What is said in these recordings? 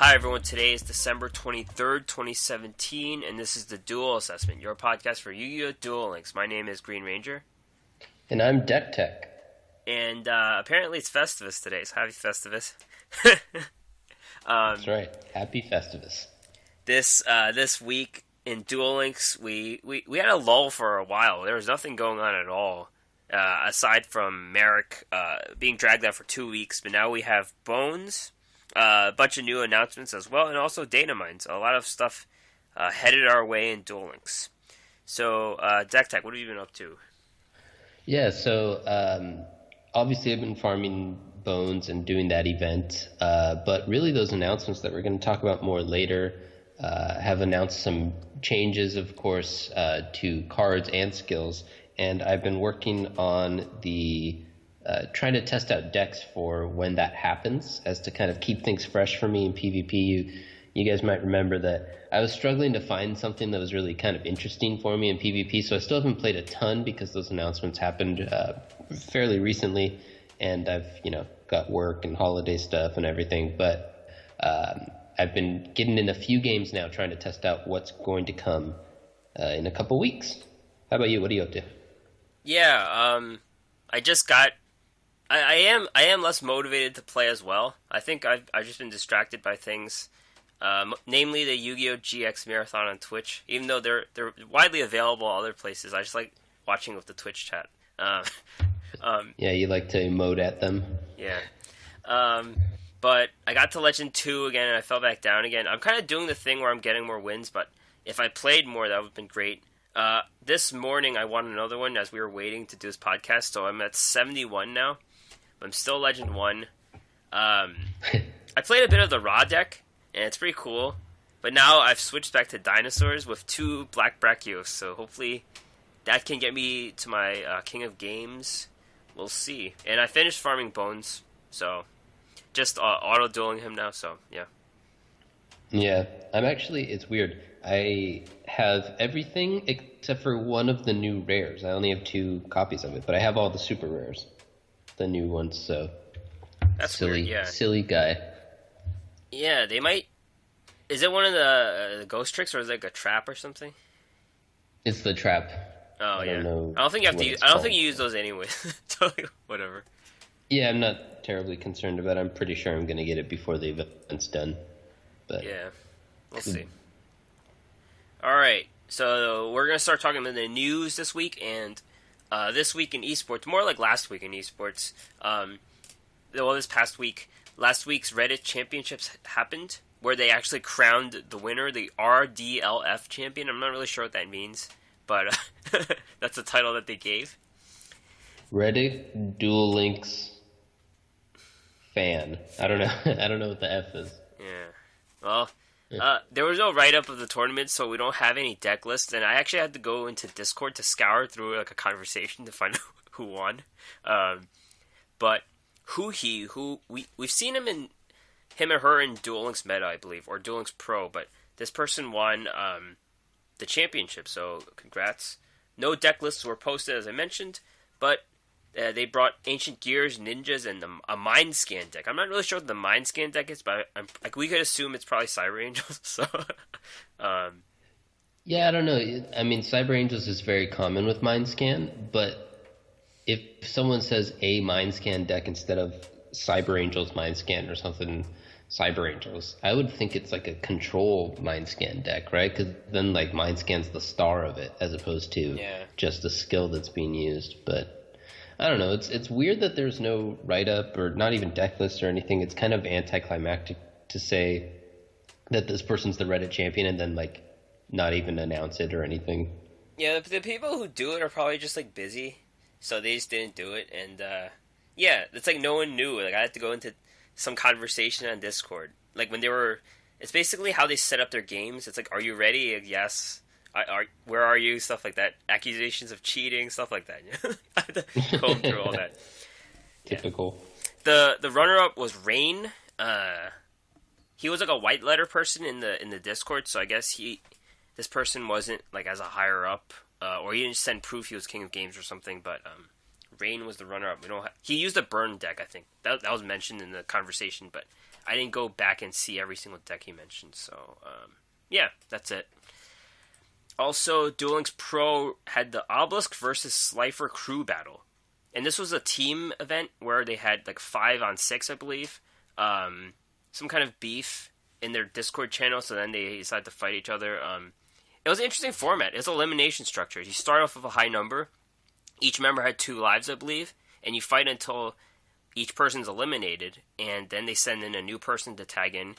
Hi everyone, today is December 23rd, 2017, and this is the Duel Assessment, your podcast for Yu-Gi-Oh! Duel Links. My name is GreenRanger. And I'm DeckTech. And apparently it's Festivus today, so happy Festivus. That's right, happy Festivus. This week in Duel Links, we had a lull for a while. There was nothing going on at all, aside from Merrick being dragged out for 2 weeks, but now we have Bonz. A bunch of new announcements as well, and also datamined. A lot of stuff headed our way in Duel Links. So, DeckTech, what have you been up to? Yeah, so obviously I've been farming Bonz and doing that event, but really those announcements that we're going to talk about more later have announced some changes, of course, to cards and skills, and I've been working on the trying to test out decks for when that happens, as to kind of keep things fresh for me in PvP. You guys might remember that I was struggling to find something that was really kind of interesting for me in PvP, so I still haven't played a ton because those announcements happened fairly recently, and I've got work and holiday stuff and everything, but I've been getting in a few games now trying to test out what's going to come in a couple weeks. How about you? What are you up to? Yeah, I am less motivated to play as well. I think I've just been distracted by things, namely the Yu-Gi-Oh! GX Marathon on Twitch. Even though they're widely available other places, I just like watching with the Twitch chat. Yeah, you like to emote at them. Yeah. But I got to Legend 2 again, and I fell back down again. I'm kind of doing the thing where I'm getting more wins, but if I played more, that would have been great. This morning, I won another one as we were waiting to do this podcast, so I'm at 71 now. I'm still Legend 1. I played a bit of the Raw deck, and it's pretty cool. But now I've switched back to dinosaurs with 2 Black Brachios, so hopefully that can get me to my King of Games. We'll see. And I finished farming Bonz, so just auto-dueling him now, so yeah. Yeah, it's weird. I have everything except for one of the new rares. I only have 2 copies of it, but I have all the super rares. The new ones, so that's silly, weird, yeah. Silly guy. Yeah, they might. Is it one of the ghost tricks, or is it like a trap or something? It's the trap. Oh, yeah. I don't think you have to. I don't think you use those anyway. So, whatever. Yeah, I'm not terribly concerned about it. I'm pretty sure I'm going to get it before the event's done. But yeah, we'll see. All right, so we're gonna start talking about the news this week and. This week in esports, more like last week in esports, this past week, last week's Reddit championships happened, where they actually crowned the winner, the RDLF champion. I'm not really sure what that means, but that's the title that they gave. Reddit Duel Links fan. I don't know. I don't know what the F is. Yeah. Well, there was no write-up of the tournament, so we don't have any deck lists, and I actually had to go into Discord to scour through like a conversation to find out who won. But we've seen him and her in Duel Links Meta, I believe, or Duel Links Pro, but this person won the championship, so congrats. No deck lists were posted, as I mentioned, but they brought Ancient Gears, Ninjas, and a Mind Scan deck. I'm not really sure what the Mind Scan deck is, but we could assume it's probably Cyber Angels. So, yeah, I don't know. I mean, Cyber Angels is very common with Mind Scan, but if someone says a Mind Scan deck instead of Cyber Angels Mind Scan or something, Cyber Angels, I would think it's like a control Mind Scan deck, right? Because then like Mind Scan's the star of it, as opposed to just a skill that's being used, but. I don't know. It's weird that there's no write-up or not even deck list or anything. It's kind of anticlimactic to say that this person's the Reddit champion and then, like, not even announce it or anything. Yeah, the people who do it are probably just, like, busy, so they just didn't do it. And, yeah, it's like no one knew. Like, I had to go into some conversation on Discord. Like, when they were... It's basically how they set up their games. It's like, are you ready? Yes. Where are you? Stuff like that. Accusations of cheating, stuff like that. I had to comb through all that. Typical. Yeah. The runner-up was Rain. He was like a white letter person in the Discord, so I guess this person wasn't like as a higher up, or he didn't send proof he was King of Games or something. But Rain was the runner-up. He used a burn deck, I think. That was mentioned in the conversation, but I didn't go back and see every single deck he mentioned. So yeah, that's it. Also, Duel Links Pro had the Obelisk versus Slifer crew battle. And this was a team event where they had like 5-on-6, I believe. Some kind of beef in their Discord channel, so then they decided to fight each other. It was an interesting format. It's elimination structure. You start off with a high number. Each member had 2 lives, I believe. And you fight until each person's eliminated. And then they send in a new person to tag in.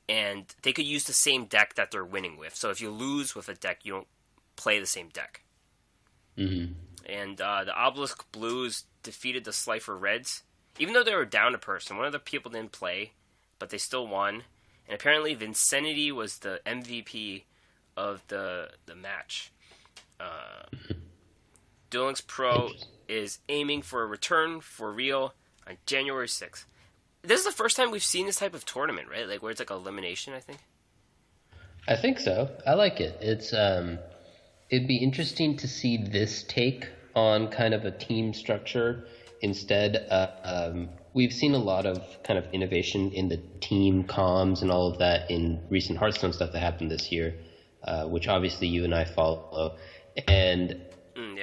And they could use the same deck that they're winning with. So if you lose with a deck, you don't play the same deck. Mm-hmm. And the Obelisk Blues defeated the Slifer Reds. Even though they were down a person, one of the people didn't play, but they still won. And apparently Vincenity was the MVP of the match. Duel Links Pro is aiming for a return for real on January 6th. This is the first time we've seen this type of tournament, right? Like where it's like elimination, I think. I think so. I like it. It's it'd be interesting to see this take on kind of a team structure instead. We've seen a lot of kind of innovation in the team comms and all of that in recent Hearthstone stuff that happened this year, which obviously you and I follow. And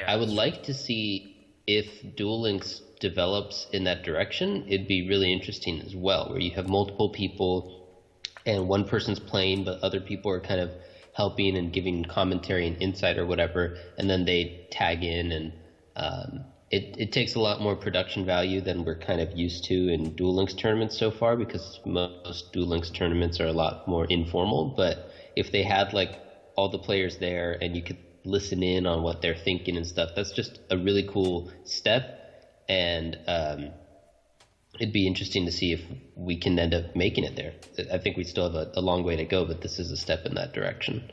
I would like to see if Duel Links develops in that direction. It'd be really interesting as well, where you have multiple people and one person's playing, but other people are kind of helping and giving commentary and insight or whatever, and then they tag in, and it takes a lot more production value than we're kind of used to in Duel Links tournaments so far, because most Duel Links tournaments are a lot more informal. But if they had like all the players there and you could listen in on what they're thinking and stuff, that's just a really cool step. And it'd be interesting to see if we can end up making it there. I think we still have a long way to go, but this is a step in that direction.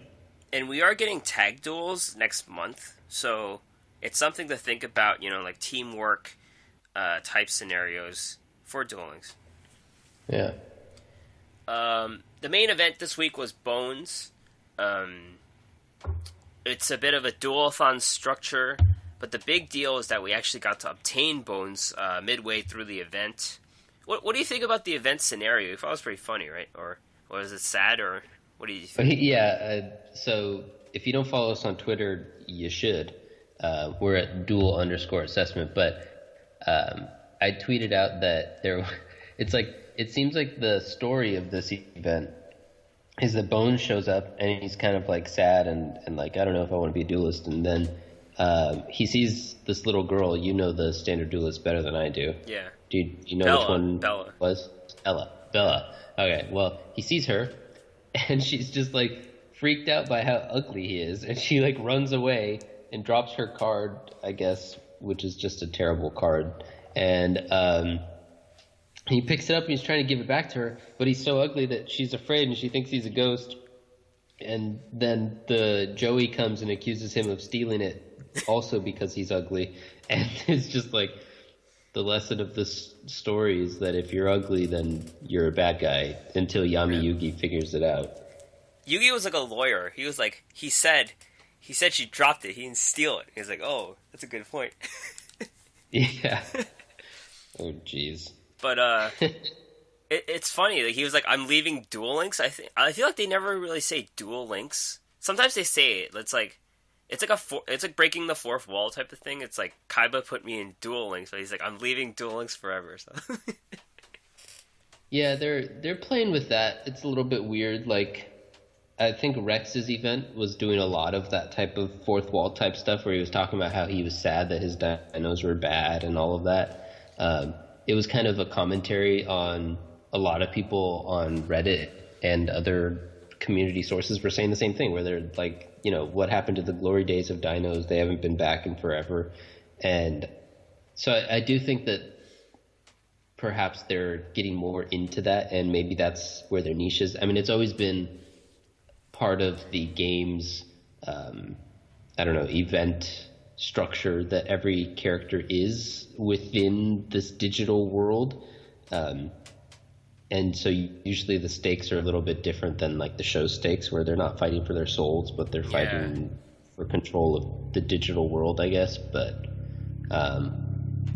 And we are getting tag duels next month, so it's something to think about, you know, like teamwork type scenarios for Duel Links. Yeah. The main event this week was Bonz. It's a bit of a duel-a-thon structure, but the big deal is that we actually got to obtain Bonz midway through the event. What do you think about the event scenario? You thought it was pretty funny, right? Or was it sad, or what do you think? Yeah, so if you don't follow us on Twitter, you should. We're at duel_assessment, but I tweeted out that it seems like the story of this event is that Bonz shows up and he's kind of like sad and like, I don't know if I want to be a duelist, and then he sees this little girl. You know the standard duelist better than I do. Yeah. Do you know Bella, which one Bella. was? Bella. Okay, well, he sees her, and she's just like freaked out by how ugly he is, and she like runs away and drops her card, I guess, which is just a terrible card. And he picks it up and he's trying to give it back to her, but he's so ugly that she's afraid and she thinks he's a ghost. And then the Joey comes and accuses him of stealing it, also because he's ugly. And it's just like the lesson of this story is that if you're ugly, then you're a bad guy until Yami Yugi figures it out. Yugi was like a lawyer. He was like, he said she dropped it. He didn't steal it. He's like, oh, that's a good point. Yeah. Oh, jeez. But it's funny. Like, he was like, I'm leaving Duel Links. I feel like they never really say Duel Links. Sometimes they say it. It's like breaking the fourth wall type of thing. It's like Kaiba put me in Duel Links, but he's like, I'm leaving Duel Links forever. So. Yeah, they're playing with that. It's a little bit weird. Like, I think Rex's event was doing a lot of that type of fourth wall type stuff, where he was talking about how he was sad that his dinos were bad and all of that. It was kind of a commentary on a lot of people on Reddit and other community sources were saying the same thing, where they're like, you know, what happened to the glory days of dinos? They haven't been back in forever. And so I do think that perhaps they're getting more into that, and maybe that's where their niche is. I mean, it's always been part of the game's, event structure that every character is within this digital world. And so usually the stakes are a little bit different than like the show stakes, where they're not fighting for their souls, but they're fighting for control of the digital world, I guess. But I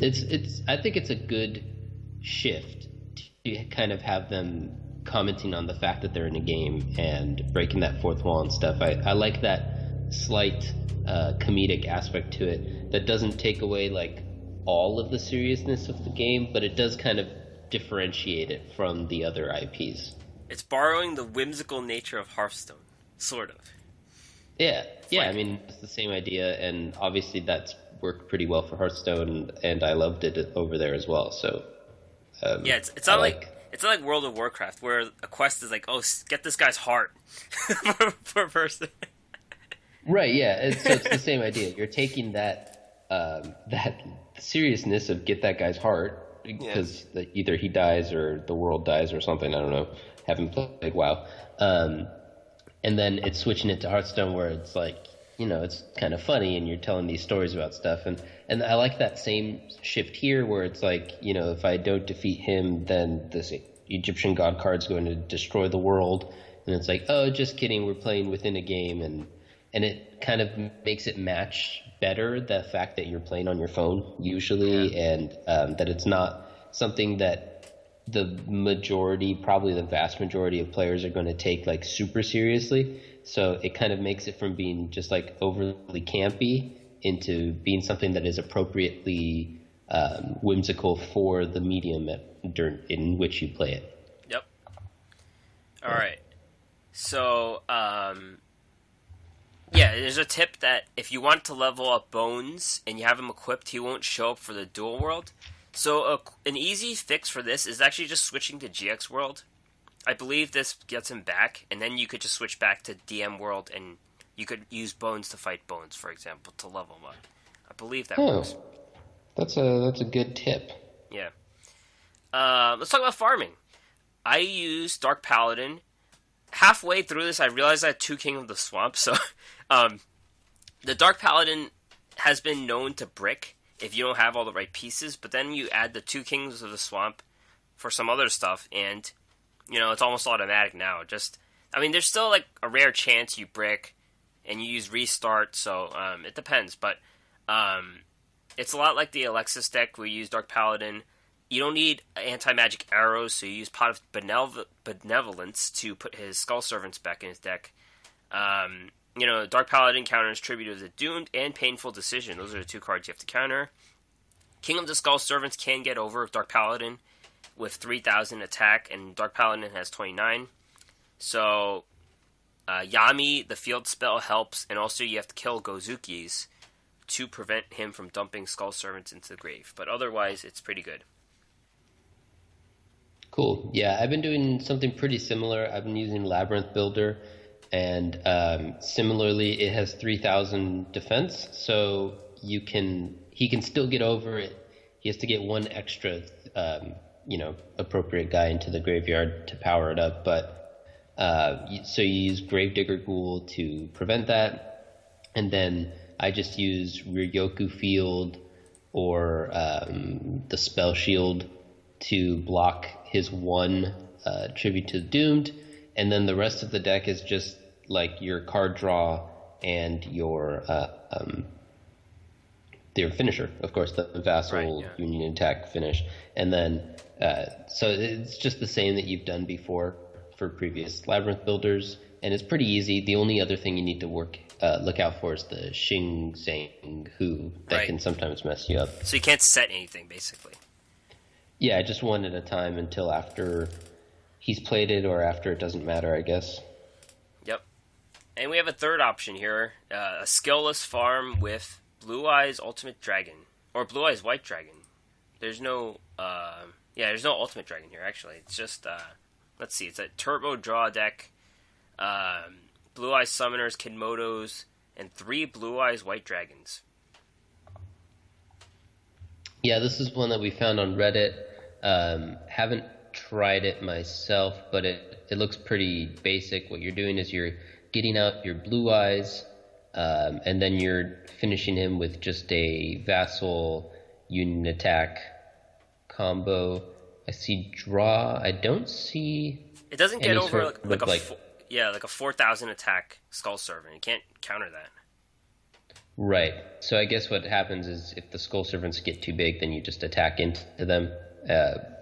think it's a good shift to kind of have them commenting on the fact that they're in a game and breaking that fourth wall and stuff. I like that slight comedic aspect to it that doesn't take away like all of the seriousness of the game, but it does kind of differentiate it from the other IPs. It's borrowing the whimsical nature of Hearthstone, sort of. Yeah, I mean, it's the same idea, and obviously that's worked pretty well for Hearthstone, and I loved it over there as well. So, it's not like World of Warcraft, where a quest is like, oh, get this guy's heart for a person. Right? Yeah, so it's the same idea. You're taking that that seriousness of get that guy's heart because either he dies or the world dies or something. I don't know. Haven't played WoW. And then it's switching it to Hearthstone where it's like, it's kind of funny and you're telling these stories about stuff. And I like that same shift here where it's like, if I don't defeat him, then this Egyptian god card's going to destroy the world. And it's like, oh, just kidding. We're playing within a game. And it kind of makes it match better the fact that you're playing on your phone usually, and that it's not something that the majority, probably the vast majority of players are going to take like super seriously. So it kind of makes it from being just like overly campy into being something that is appropriately whimsical for the medium in which you play it. Yep. All right. So, there's a tip that if you want to level up Bonz and you have him equipped, he won't show up for the Duel World. So an easy fix for this is actually just switching to GX World. I believe this gets him back, and then you could just switch back to DM World, and you could use Bonz to fight Bonz, for example, to level him up. I believe that works. That's a good tip. Yeah. Let's talk about farming. I use Dark Paladin. Halfway through this, I realized I had 2 King of the Swamp, so the Dark Paladin has been known to brick if you don't have all the right pieces, but then you add the 2 Kings of the Swamp for some other stuff, and, it's almost automatic now. There's still, like, a rare chance you brick, and you use Restart, so it depends, but it's a lot like the Alexis deck where you use Dark Paladin. You don't need anti-magic arrows, so you use Pot of Benevolence to put his Skull Servants back in his deck. Dark Paladin counters Tribute of the Doomed and Painful Decision. Those are the 2 cards you have to counter. King of the Skull Servants can get over Dark Paladin with 3,000 attack, and Dark Paladin has 29. So, Yami, the field spell, helps, and also you have to kill Gozuki's to prevent him from dumping Skull Servants into the grave. But otherwise, it's pretty good. Cool. Yeah, I've been doing something pretty similar. I've been using Labyrinth Builder, and similarly, it has 3,000 defense, so he can still get over it. He has to get 1 extra, appropriate guy into the graveyard to power it up. But so you use Gravedigger Ghoul to prevent that, and then I just use Ryoku Field or the Spell Shield to block his 1 Tribute to the Doomed, and then the rest of the deck is just like your card draw and your finisher, of course, the Vassal Union Attack finish, and then so it's just the same that you've done before for previous Labyrinth builders, and it's pretty easy. The only other thing you need to look out for is the Xing Zhang Hu that can sometimes mess you up. So you can't set anything, basically. Yeah, just 1 at a time until after he's played it, or after it doesn't matter, I guess. Yep. And we have a third option here, a skillless farm with Blue Eyes Ultimate Dragon, or Blue Eyes White Dragon. There's no Ultimate Dragon here, actually. It's just, let's see, it's a turbo draw deck, Blue Eyes Summoners, Kidmodos, and 3 Blue Eyes White Dragons. Yeah, this is one that we found on Reddit. Haven't tried it myself, but it looks pretty basic. What you're doing is you're getting out your Blue Eyes, and then you're finishing him with just a Vassal Union Attack combo. I see draw. I don't see. It doesn't get over like a 4,000 attack Skull Servant. You can't counter that. Right. So I guess what happens is if the Skull Servants get too big, then you just attack into them,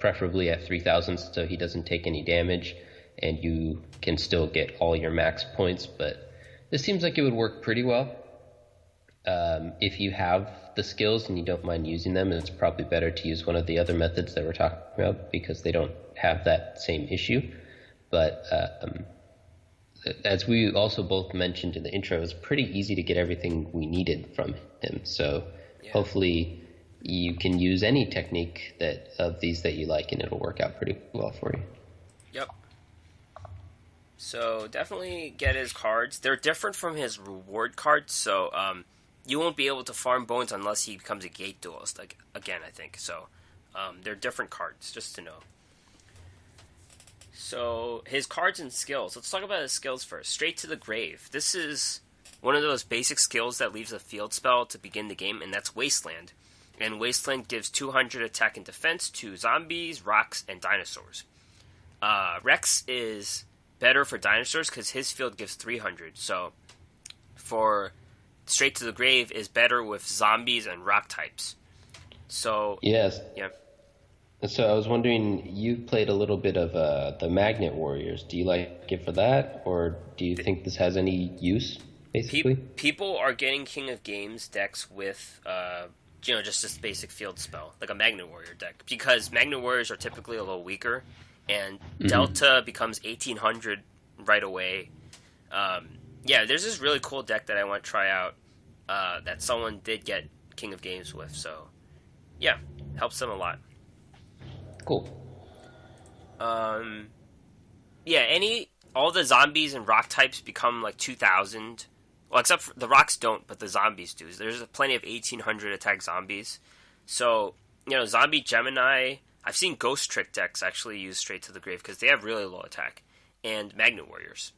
preferably at 3,000, so he doesn't take any damage. and you can still get all your max points. But this seems like it would work pretty well. If you have the skills and you don't mind using them, it's probably better to use one of the other methods that we're talking about because they don't have that same issue. But as we also both mentioned in the intro, it was pretty easy to get everything we needed from him. So hopefully you can use any technique of these that you like, and it'll work out pretty well for you. Yep. So definitely get his cards. They're different from his reward cards, so you won't be able to farm Bonz unless he becomes a gate duelist, like, again, I think. So they're different cards, just to know. So his cards and skills. Let's talk about his skills first. Straight to the Grave. This is one of those basic skills that leaves a field spell to begin the game, and that's Wasteland. And Wasteland gives 200 attack and defense to zombies, rocks, and dinosaurs. Rex is better for dinosaurs because his field gives 300. So for Straight to the Grave is better with zombies and rock types. So yes. Yeah. So I was wondering, you played a little bit of the Magnet Warriors. Do you like it for that, or do you think this has any use, basically? People are getting King of Games decks with, just this basic field spell, like a Magnet Warrior deck, because Magnet Warriors are typically a little weaker, and Delta becomes 1800 right away. There's this really cool deck that I want to try out that someone did get King of Games with, so yeah, helps them a lot. Cool. All the zombies and rock types become like 2000. Well, except for the rocks don't, but the zombies do. There's plenty of 1800 attack zombies. So, Zombie Gemini, I've seen Ghost Trick decks actually use Straight to the Grave because they have really low attack. And Magnet Warriors.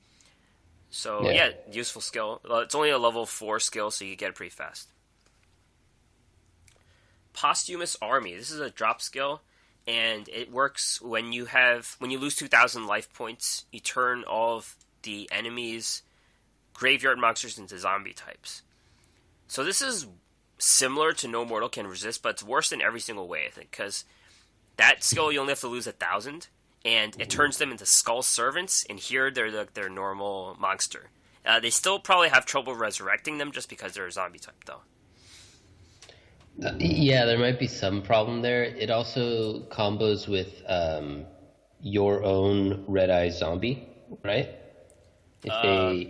So, useful skill. It's only a level 4 skill, so you get it pretty fast. Posthumous Army. This is a drop skill. And it works when you lose 2,000 life points, you turn all of the enemies' graveyard monsters into zombie types. So this is similar to No Mortal Can Resist, but it's worse in every single way, I think, because that skill you only have to lose 1,000, and it turns them into Skull Servants, and here they're their normal monster. They still probably have trouble resurrecting them just because they're a zombie type, though. There might be some problem there. It also combos with your own Red Eye Zombie, right? They're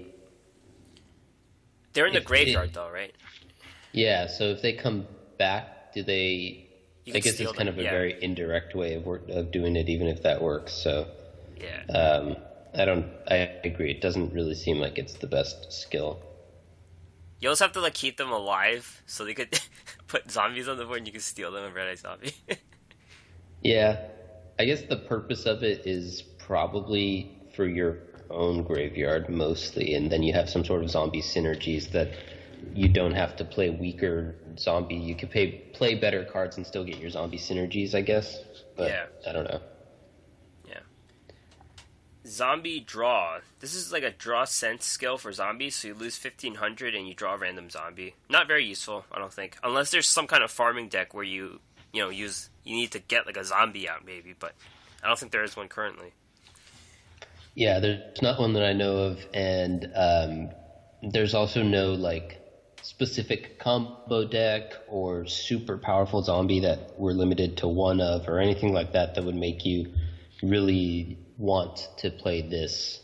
in the graveyard, though, right? Yeah, so if they come back, do they... I guess it's kind of a very indirect way of doing it, even if that works, so... Yeah. I agree. It doesn't really seem like it's the best skill. You also have to keep them alive so they could put zombies on the board and you can steal them and Red Eye Zombie. Yeah. I guess the purpose of it is probably for your own graveyard mostly, and then you have some sort of zombie synergies that you don't have to play weaker zombie. You could play better cards and still get your zombie synergies, I guess. But I don't know. Zombie Draw. This is like a draw sense skill for zombies, so you lose 1,500 and you draw a random zombie. Not very useful, I don't think. Unless there's some kind of farming deck where you need to get a zombie out maybe, but I don't think there is one currently. Yeah, there's not one that I know of, and there's also no specific combo deck or super powerful zombie that we're limited to one of or anything like that would make you really want to play this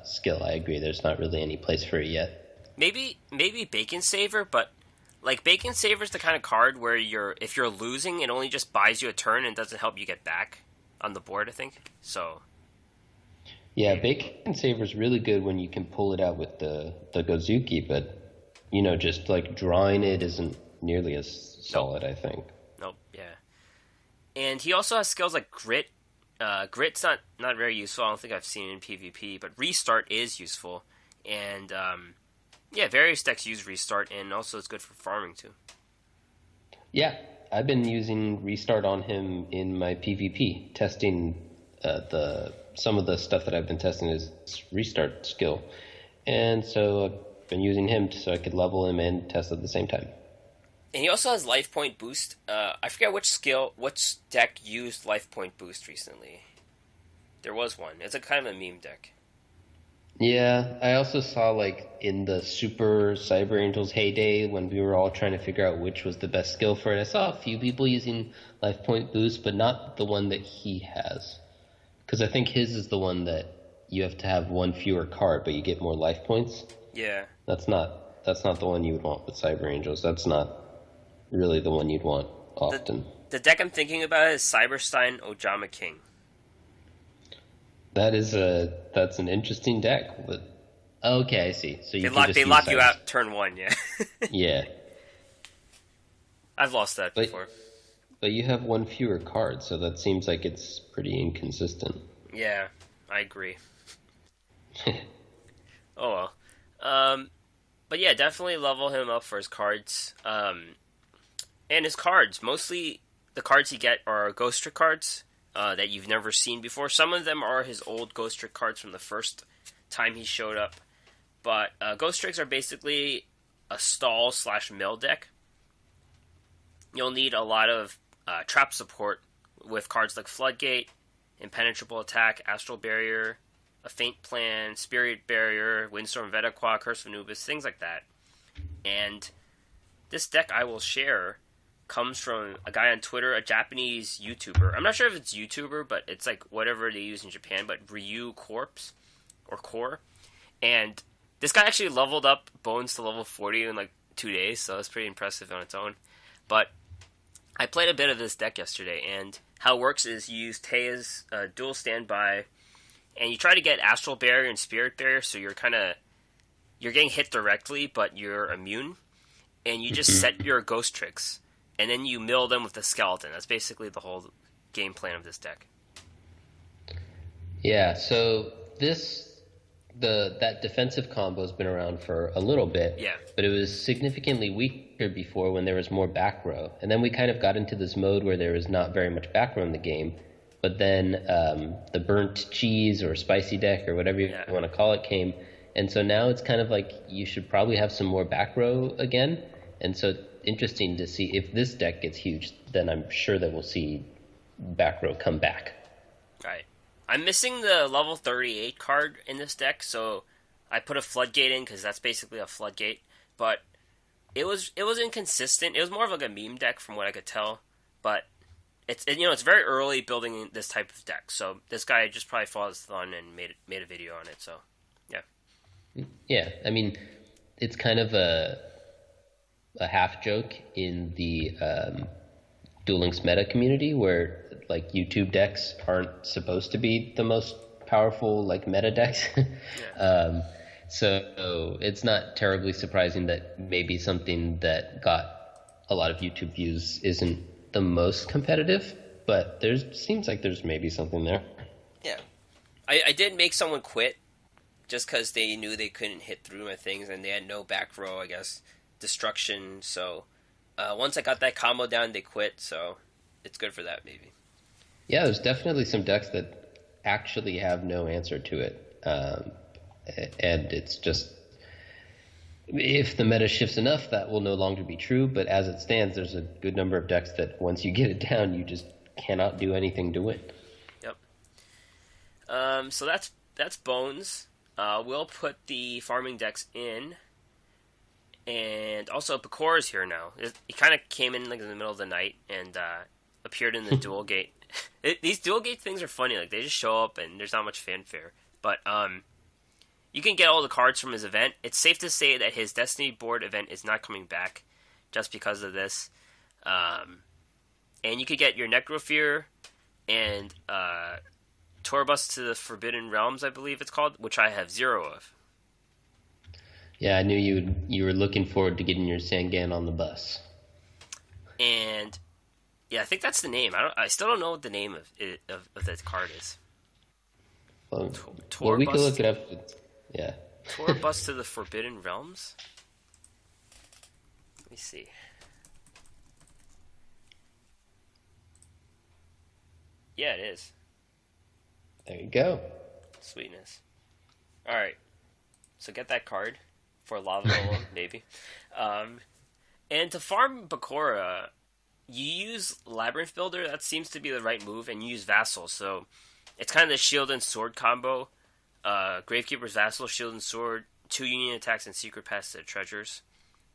skill. I agree. There's not really any place for it yet. Maybe Bacon Saver, but Bacon Saver is the kind of card where if you're losing, it only just buys you a turn and doesn't help you get back on the board, I think. So yeah, Bacon Saver is really good when you can pull it out with the Gozuki, but just drawing it isn't nearly as solid, I think. Nope. Yeah. And he also has skills like Grit. Grit's not very useful. I don't think I've seen it in PvP, but Restart is useful. And, various decks use Restart, and also it's good for farming, too. Yeah, I've been using Restart on him in my PvP, testing some of the stuff that I've been testing is Restart skill. And so I've been using him so I could level him and test at the same time. And he also has life point boost. I forget which deck used life point boost recently. There was one. It's a kind of a meme deck. Yeah, I also saw like in the Super Cyber Angels heyday when we were all trying to figure out which was the best skill for it. I saw a few people using life point boost, but not the one that he has. Because I think his is the one that you have to have one fewer card, but you get more life points. Yeah. That's not the one you would want with Cyber Angels. That's not really the one you'd want often. The deck I'm thinking about is Cyberstein Ojama King. That's an interesting deck, but okay, I see. So they lock you out turn 1, yeah. Yeah. I've lost that before. But you have one fewer card, so that seems like it's pretty inconsistent. Yeah, I agree. Oh well. But yeah, definitely level him up for his cards. And his cards, mostly the cards he get are Ghost Trick cards. That you've never seen before. Some of them are his old Ghost Trick cards from the first time he showed up. But Ghost Tricks are basically a stall/mill deck. You'll need a lot of trap support with cards like Floodgate, Impenetrable Attack, Astral Barrier, a Faint Plan, Spirit Barrier, Windstorm Vedaqua, Curse of Anubis, things like that. And this deck I will share comes from a guy on Twitter, a Japanese YouTuber. I'm not sure if it's YouTuber, but it's like whatever they use in Japan, but Ryu Corpse, or Core. And this guy actually leveled up Bonz to level 40 in like 2 days, so it's pretty impressive on its own. But I played a bit of this deck yesterday, and how it works is you use Teia's dual standby, and you try to get Astral Barrier and Spirit Barrier, so you're getting hit directly, but you're immune. And you just set your Ghost Tricks, and then you mill them with the skeleton. That's basically the whole game plan of this deck. Yeah, so that defensive combo has been around for a little bit. Yeah. But it was significantly weaker before when there was more back row. And then we kind of got into this mode where there was not very much back row in the game. But then the burnt cheese or spicy deck or whatever you want to call it came. And so now it's kind of like you should probably have some more back row again. And so interesting to see if this deck gets huge, then I'm sure that we'll see back row come back. Right. I'm missing the level 38 card in this deck, so I put a Floodgate in because that's basically a Floodgate. But it was inconsistent. It was more of like a meme deck from what I could tell. But it's very early building this type of deck. So this guy just probably followed his thumb and made a video on it. So yeah. Yeah, I mean, it's kind of a half joke in the Duel Links meta community where like YouTube decks aren't supposed to be the most powerful like meta decks. Yeah. So it's not terribly surprising that maybe something that got a lot of YouTube views isn't the most competitive, but seems like there's maybe something there. Yeah. I did make someone quit just because they knew they couldn't hit through my things and they had no back row, I guess. Destruction, so once I got that combo down, they quit, so it's good for that, maybe. Yeah, there's definitely some decks that actually have no answer to it, and it's just, if the meta shifts enough, that will no longer be true, but as it stands, there's a good number of decks that once you get it down, you just cannot do anything to win. Yep. So that's Bonz. We'll put the farming decks in. And also, Bakura is here now. He kind of came in like in the middle of the night and appeared in the Duel Gate. These Duel Gate things are funny. Like they just show up and there's not much fanfare. But you can get all the cards from his event. It's safe to say that his Destiny board event is not coming back just because of this. And you could get your Necrofear and Tourbus to the Forbidden Realms, I believe it's called, which I have 0 of. Yeah, I knew you were looking forward to getting your Sangan on the bus. And yeah, I think that's the name. I still don't know what the name of that card is. Well, we can look it up. Yeah. Tourbus to the Forbidden Realms? Let me see. Yeah, it is. There you go. Sweetness. Alright. So get that card for Lava Golem, maybe. And to farm Bakura, you use Labyrinth Builder. That seems to be the right move, and you use Vassal. So It's kind of the shield and sword combo. Gravekeeper's Vassal, shield and sword, 2 union attacks and secret pass to treasures.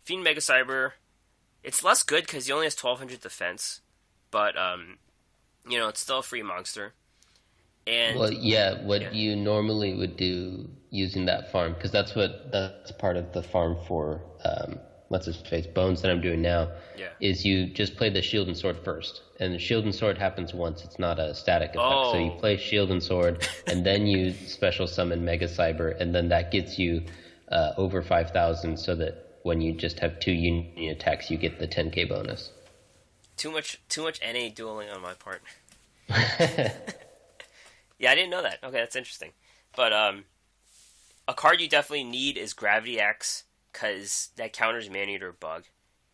Fiend Mega Cyber, it's less good because he only has 1200 defense, but it's still a free monster. And well, yeah, what you normally would do using that farm, because that's part of the farm for what's his face, Bonz that I'm doing now, is you just play the shield and sword first. And the shield and sword happens once, it's not a static effect. So you play shield and sword, and then you special summon Mega Cyber, and then that gets you over 5,000, so that when you just have 2 union attacks, you get the 10k bonus. Too much NA dueling on my part. Yeah, I didn't know that. Okay, that's interesting. But a card you definitely need is Gravity Axe, because that counters Maneater Bug.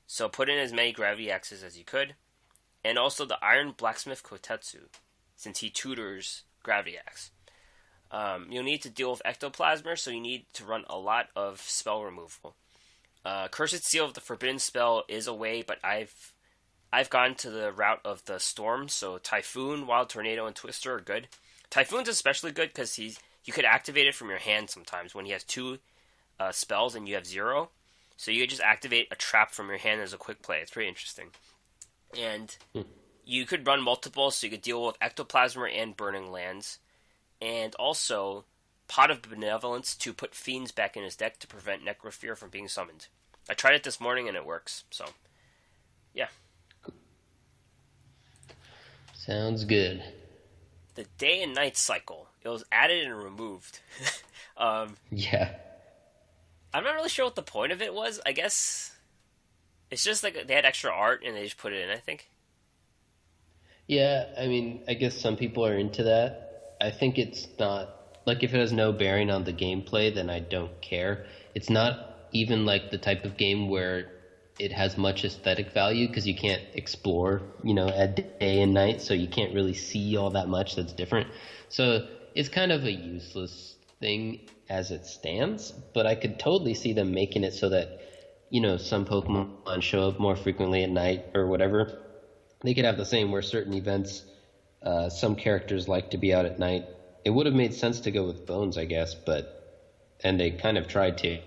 So put in as many Gravity Axes as you could. And also the Iron Blacksmith Kotetsu, since he tutors Gravity Axe. You'll need to deal with Ectoplasmer, so you need to run a lot of spell removal. Cursed Seal of the Forbidden Spell is a way, but I've gone to the route of the Storm, so Typhoon, Wild Tornado, and Twister are good. Typhoon's especially good because you could activate it from your hand sometimes when he has 2 spells and you have 0. So you could just activate a trap from your hand as a quick play. It's pretty interesting. And you could run multiple, so you could deal with Ectoplasmer and Burning Lands. And also, Pot of Benevolence to put Fiends back in his deck to prevent Necrofear from being summoned. I tried it this morning and it works, so yeah. Sounds good. The day and night cycle. It was added and removed. Yeah. I'm not really sure what the point of it was. I guess it's just like they had extra art and they just put it in, I think. Yeah, I mean, I guess some people are into that. I think it's not, like, if it has no bearing on the gameplay, then I don't care. It's not even like the type of game where it has much aesthetic value, because you can't explore, at day and night, so you can't really see all that much that's different. So it's kind of a useless thing as it stands, but I could totally see them making it so that, some Pokemon show up more frequently at night or whatever. They could have the same where certain events, some characters like to be out at night. It would have made sense to go with Bonz, I guess, and they kind of tried to,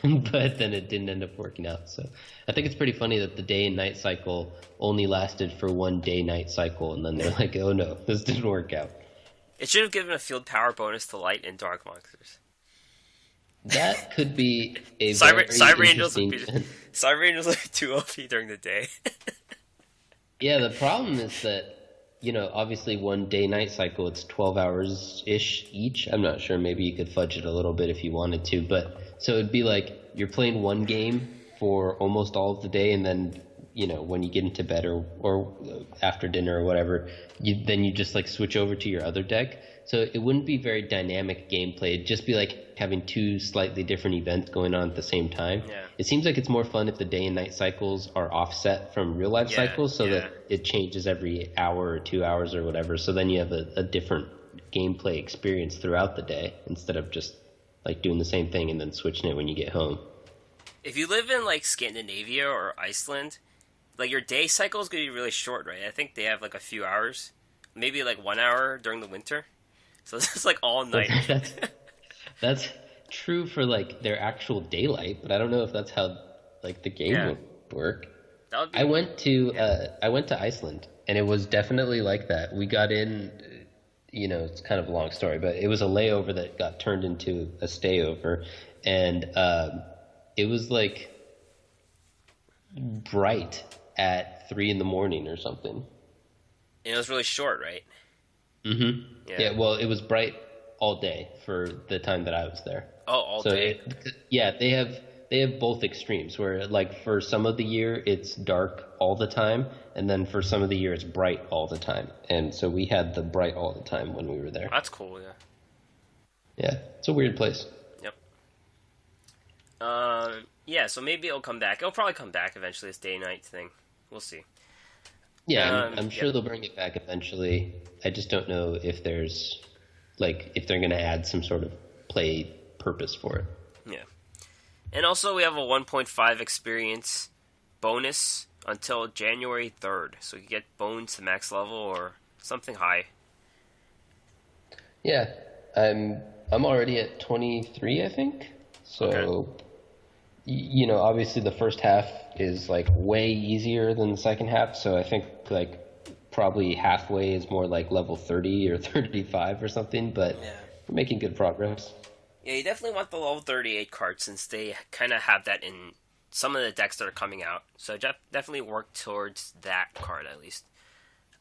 but then it didn't end up working out. So I think it's pretty funny that the day and night cycle only lasted for one day-night cycle, and then they're like, oh no, this didn't work out. It should have given a field power bonus to light and dark monsters. That could be a Cyber Angels would be too OP during the day. Yeah, the problem is that, obviously one day-night cycle, it's 12 hours-ish each. I'm not sure. Maybe you could fudge it a little bit if you wanted to. But so it'd be like you're playing one game for almost all of the day, and then, when you get into bed or after dinner or whatever, then you just, like, switch over to your other deck. So it wouldn't be very dynamic gameplay. It'd just be like having 2 slightly different events going on at the same time. Yeah. It seems like it's more fun if the day and night cycles are offset from real life cycles, so that it changes every hour or 2 hours or whatever. So then you have a different gameplay experience throughout the day instead of just like doing the same thing and then switching it when you get home. If you live in like Scandinavia or Iceland, like your day cycle is going to be really short, right? I think they have like a few hours, maybe like 1 hour during the winter. So this is like all night. That's true for like their actual daylight, but I don't know if that's how like the game would work. I went to Iceland, and it was definitely like that. We got in, it's kind of a long story, but it was a layover that got turned into a stayover, and it was like bright at 3 a.m. or something. And it was really short, right? Mm-hmm. Yeah, well, it was bright all day for the time that I was there. Oh, all day? They have both extremes, where like for some of the year it's dark all the time, and then for some of the year it's bright all the time. And so we had the bright all the time when we were there. That's cool, yeah. Yeah, it's a weird place. Yep. Yeah, so maybe it'll come back. It'll probably come back eventually, this day-night thing. We'll see. Yeah, I'm sure they'll bring it back eventually. I just don't know if there's, like, if they're going to add some sort of play purpose for it. Yeah. And also we have a 1.5 experience bonus until January 3rd. So you get Bonz to max level or something high. Yeah, I'm already at 23, I think. Okay. So, obviously the first half is like way easier than the second half. So I think like probably halfway is more like level 30 or 35 or something. But Yeah. we're making good progress. Yeah, you definitely want the level 38 cards since they kind of have that in some of the decks that are coming out. So definitely work towards that card at least.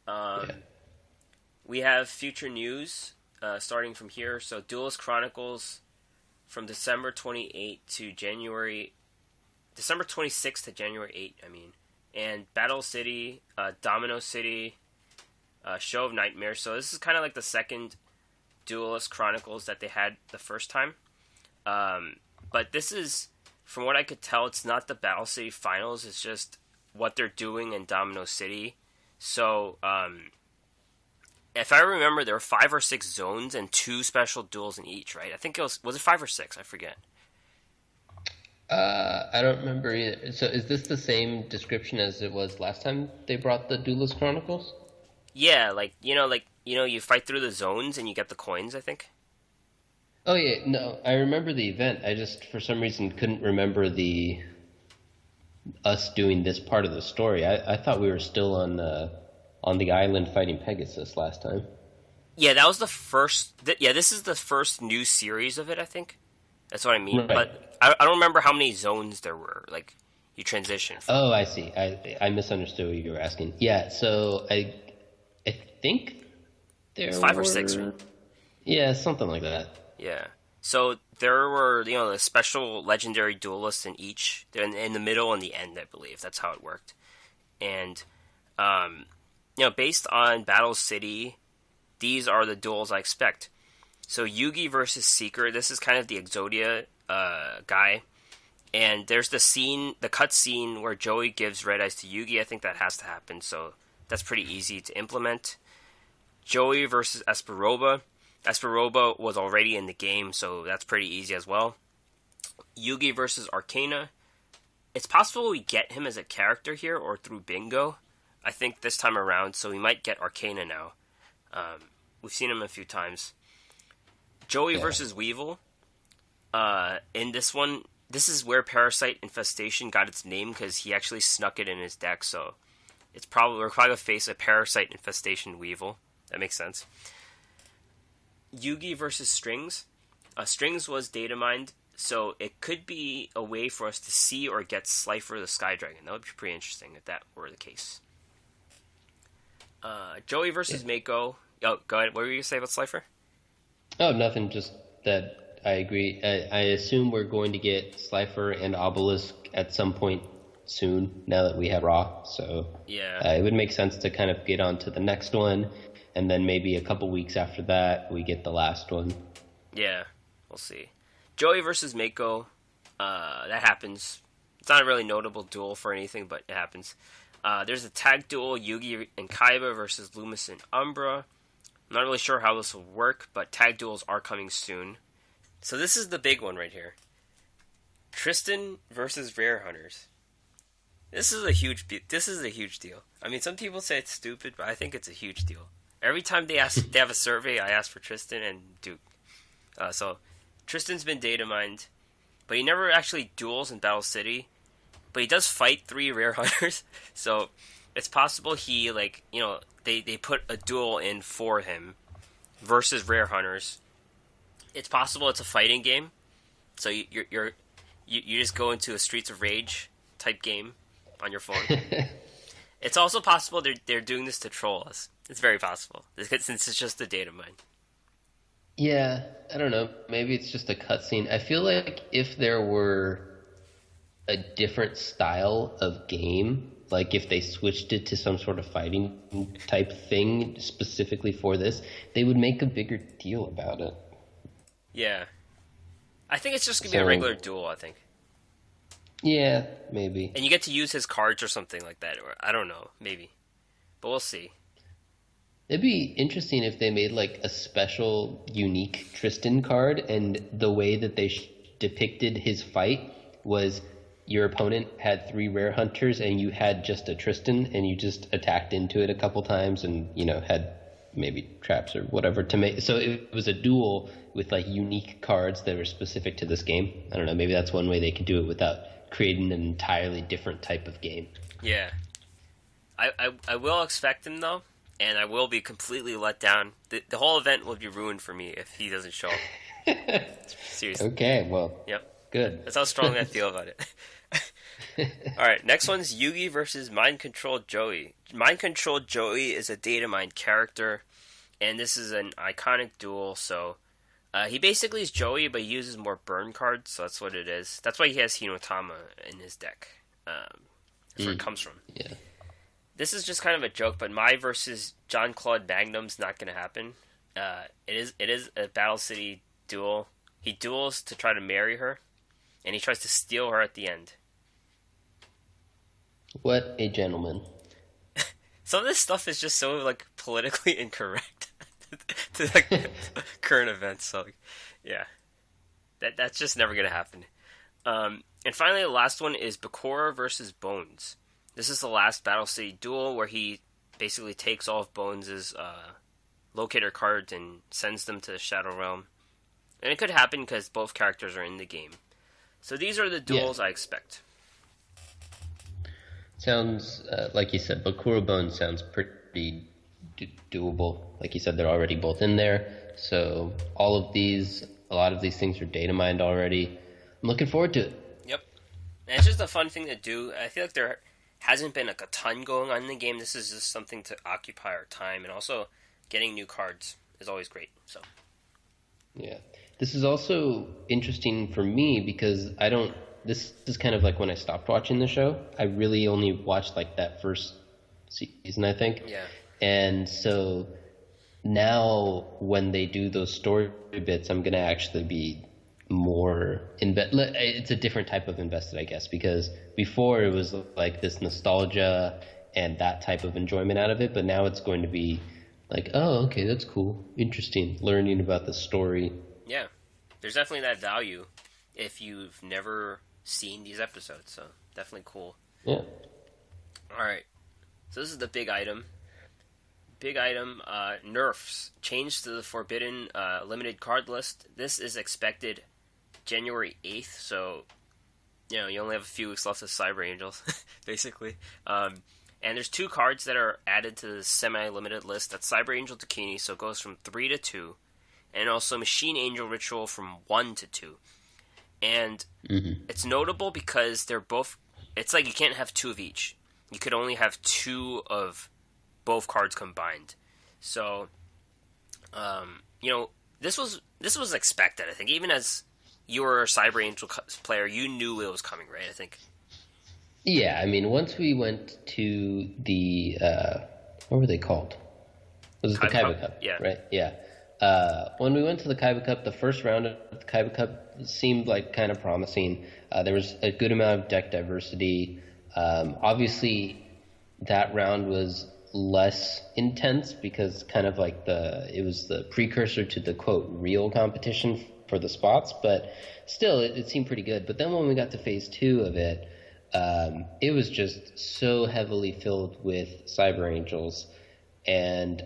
Yeah. We have future news starting from here. So Duelist Chronicles from December 26th to January 8th, I mean. And Battle City, Domino City, Show of Nightmares. So this is kind of like the second Duelist Chronicles that they had the first time. But this is, from what I could tell, it's not the Battle City finals. It's just what they're doing in Domino City. So, if I remember, there were 5 or 6 zones and 2 special duels in each, right? I think was it 5 or 6? I forget. I don't remember either. So is this the same description as it was last time they brought the Duelist Chronicles? Yeah, you fight through the zones and you get the coins, I think. Oh yeah, no, I remember the event. I just for some reason couldn't remember the us doing this part of the story. I thought we were still on the island fighting Pegasus last time. Yeah, that was the first. This is the first new series of it, I think. That's what I mean. Right. But I don't remember how many zones there were. Like, you transition from. Oh, I see. I misunderstood what you were asking. Yeah, so I think there It's 5 were or 6, right? Yeah, something like that. Yeah. So there were, the special legendary duelists in each, in the middle and the end, I believe. That's how it worked. And, based on Battle City, these are the duels I expect. So Yugi versus Seeker, this is kind of the Exodia guy. And there's the cut scene where Joey gives red eyes to Yugi. I think that has to happen, so that's pretty easy to implement. Joey versus Esperoba. Esperoba was already in the game, so that's pretty easy as well. Yugi versus Arcana. It's possible we get him as a character here or through Bingo. I think this time around, so we might get Arcana now. We've seen him a few times. Joey versus Weevil. In this one, this is where Parasite Infestation got its name because he actually snuck it in his deck, so we're probably going to face a Parasite Infestation Weevil. That makes sense. Yugi versus Strings. Strings was datamined, so it could be a way for us to see or get Slifer the Sky Dragon. That would be pretty interesting if that were the case. Joey versus Mako. Oh, go ahead. What were you going to say about Slifer? Oh, nothing. Just that I agree. I assume we're going to get Slifer and Obelisk at some point soon. Now that we have Raw, so yeah, it would make sense to kind of get on to the next one, and then maybe a couple weeks after that we get the last one. Yeah, we'll see. Joey versus Mako. That happens. It's not a really notable duel for anything, but it happens. There's a tag duel, Yugi and Kaiba versus Loomis and Umbra. I'm not really sure how this will work, but tag duels are coming soon. So this is the big one right here. Tristan versus Rare Hunters. This is a huge deal. I mean, some people say it's stupid, but I think it's a huge deal. Every time they have a survey, I ask for Tristan and Duke. So Tristan's been data mined, but he never actually duels in Battle City. But he does fight 3 Rare Hunters, so it's possible he they put a duel in for him versus Rare Hunters. It's possible it's a fighting game, so you just go into a Streets of Rage type game on your phone. It's also possible they're doing this to troll us. It's very possible since it's just a data mine. Yeah, I don't know. Maybe it's just a cutscene. I feel like if there were a different style of game, like if they switched it to some sort of fighting type thing specifically for this, they would make a bigger deal about it. Yeah. I think it's just going to be a regular duel, I think. Yeah, maybe. And you get to use his cards or something like that, or I don't know, maybe. But we'll see. It'd be interesting if they made like a special, unique Tristan card, and the way that they depicted his fight was your opponent had 3 Rare Hunters and you had just a Tristan, and you just attacked into it a couple times and, had maybe traps or whatever to make. So it was a duel with like unique cards that were specific to this game. I don't know. Maybe that's one way they could do it without creating an entirely different type of game. Yeah. I will expect him, though, and I will be completely let down. The whole event will be ruined for me if he doesn't show up. Seriously. Okay, well, yep. Good. That's how strongly I feel about it. Alright, next one's Yugi versus Mind Controlled Joey. Mind Controlled Joey is a datamined character, and this is an iconic duel, so he basically is Joey, but he uses more burn cards, so that's what it is. That's why he has Hinotama in his deck. That's where it comes from. Yeah. This is just kind of a joke, but Mai versus John Claude Magnum's not going to happen. It is a Battle City duel. He duels to try to marry her, and he tries to steal her at the end. What a gentleman. Some of this stuff is just so like politically incorrect to like current events. So yeah, that's just never gonna happen. And finally, the last one is Bakura versus Bonz. This is the last Battle City duel where he basically takes all of Bonz's locator cards and sends them to the Shadow Realm. And it could happen because both characters are in the game. So these are the duels I expect. Sounds, like you said, Bakura Bonz sounds pretty doable. Like you said, they're already both in there. So a lot of these things are data mined already. I'm looking forward to it. Yep. And it's just a fun thing to do. I feel like there hasn't been like a ton going on in the game. This is just something to occupy our time. And also, getting new cards is always great. So. Yeah. This is also interesting for me because this is kind of like when I stopped watching the show. I really only watched like that first season, I think. Yeah. And so now when they do those story bits, I'm going to actually be more it's a different type of invested, I guess, because before it was like this nostalgia and that type of enjoyment out of it, but now it's going to be like, oh, okay, that's cool, interesting, learning about the story. Yeah, there's definitely that value if you've never seen these episodes, so definitely cool. Yeah. Alright, so this is the big item. Nerfs. Change to the forbidden limited card list. This is expected January 8th, so you only have a few weeks left of Cyber Angels, basically. And there's 2 cards that are added to the semi-limited list. That's Cyber Angel Dakini, so it goes from 3 to 2. And also Machine Angel Ritual from 1 to 2. And it's notable because they're both... It's like you can't have 2 of each. You could only have 2 of both cards combined. So, this was expected, I think. Even as you were a Cyber Angel player, you knew it was coming, right? I think. Yeah, I mean, once we went to the what were they called? Was it the Kaiba Cup? Yeah. Right. Yeah. When we went to the Kaiba Cup, the first round of the Kaiba Cup seemed like kind of promising. There was a good amount of deck diversity. Obviously, that round was less intense because kind of like it was the precursor to the quote real competition for the spots, but still it seemed pretty good. But then when we got to phase 2 of it, it was just so heavily filled with Cyber Angels, and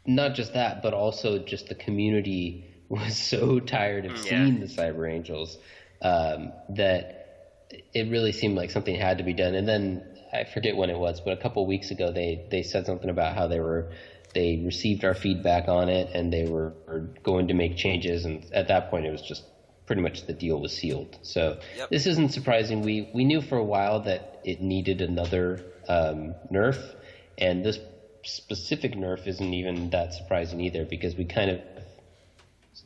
not just that, but also just the community was so tired of seeing the Cyber Angels that it really seemed like something had to be done. And then I forget when it was, but a couple weeks ago they said something about how they received our feedback on it and they were going to make changes, and at that point it was just pretty much the deal was sealed. So This isn't surprising. We knew for a while that it needed another nerf, and this specific nerf isn't even that surprising either because we kind of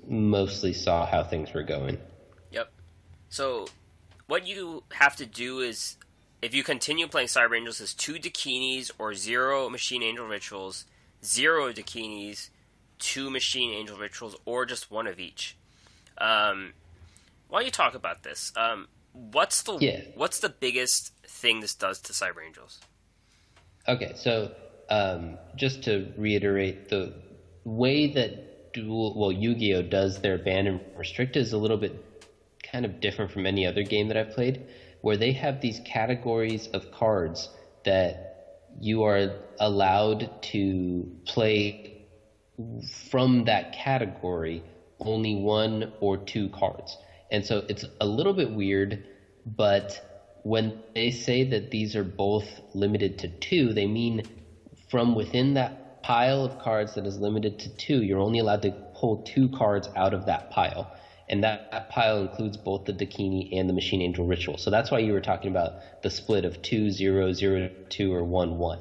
mostly saw how things were going. Yep. So what you have to do is, if you continue playing Cyber Angels, is 2 Dakinis or 0 Machine Angel Rituals, 0 Dakinis, 2 Machine Angel Rituals, or just 1 of each. Why don't you talk about this? What's the biggest thing this does to Cyber Angels? Okay, so just to reiterate, the way that Yu-Gi-Oh does their ban and restrict is a little bit kind of different from any other game that I've played, where they have these categories of cards that you are allowed to play from that category only 1 or 2 cards. And so it's a little bit weird, but when they say that these are both limited to 2, they mean from within that pile of cards that is limited to 2, you're only allowed to pull 2 cards out of that pile. And that pile includes both the Dakini and the Machine Angel Ritual. So that's why you were talking about the split of 2, 0, 0, 2, or 1, 1.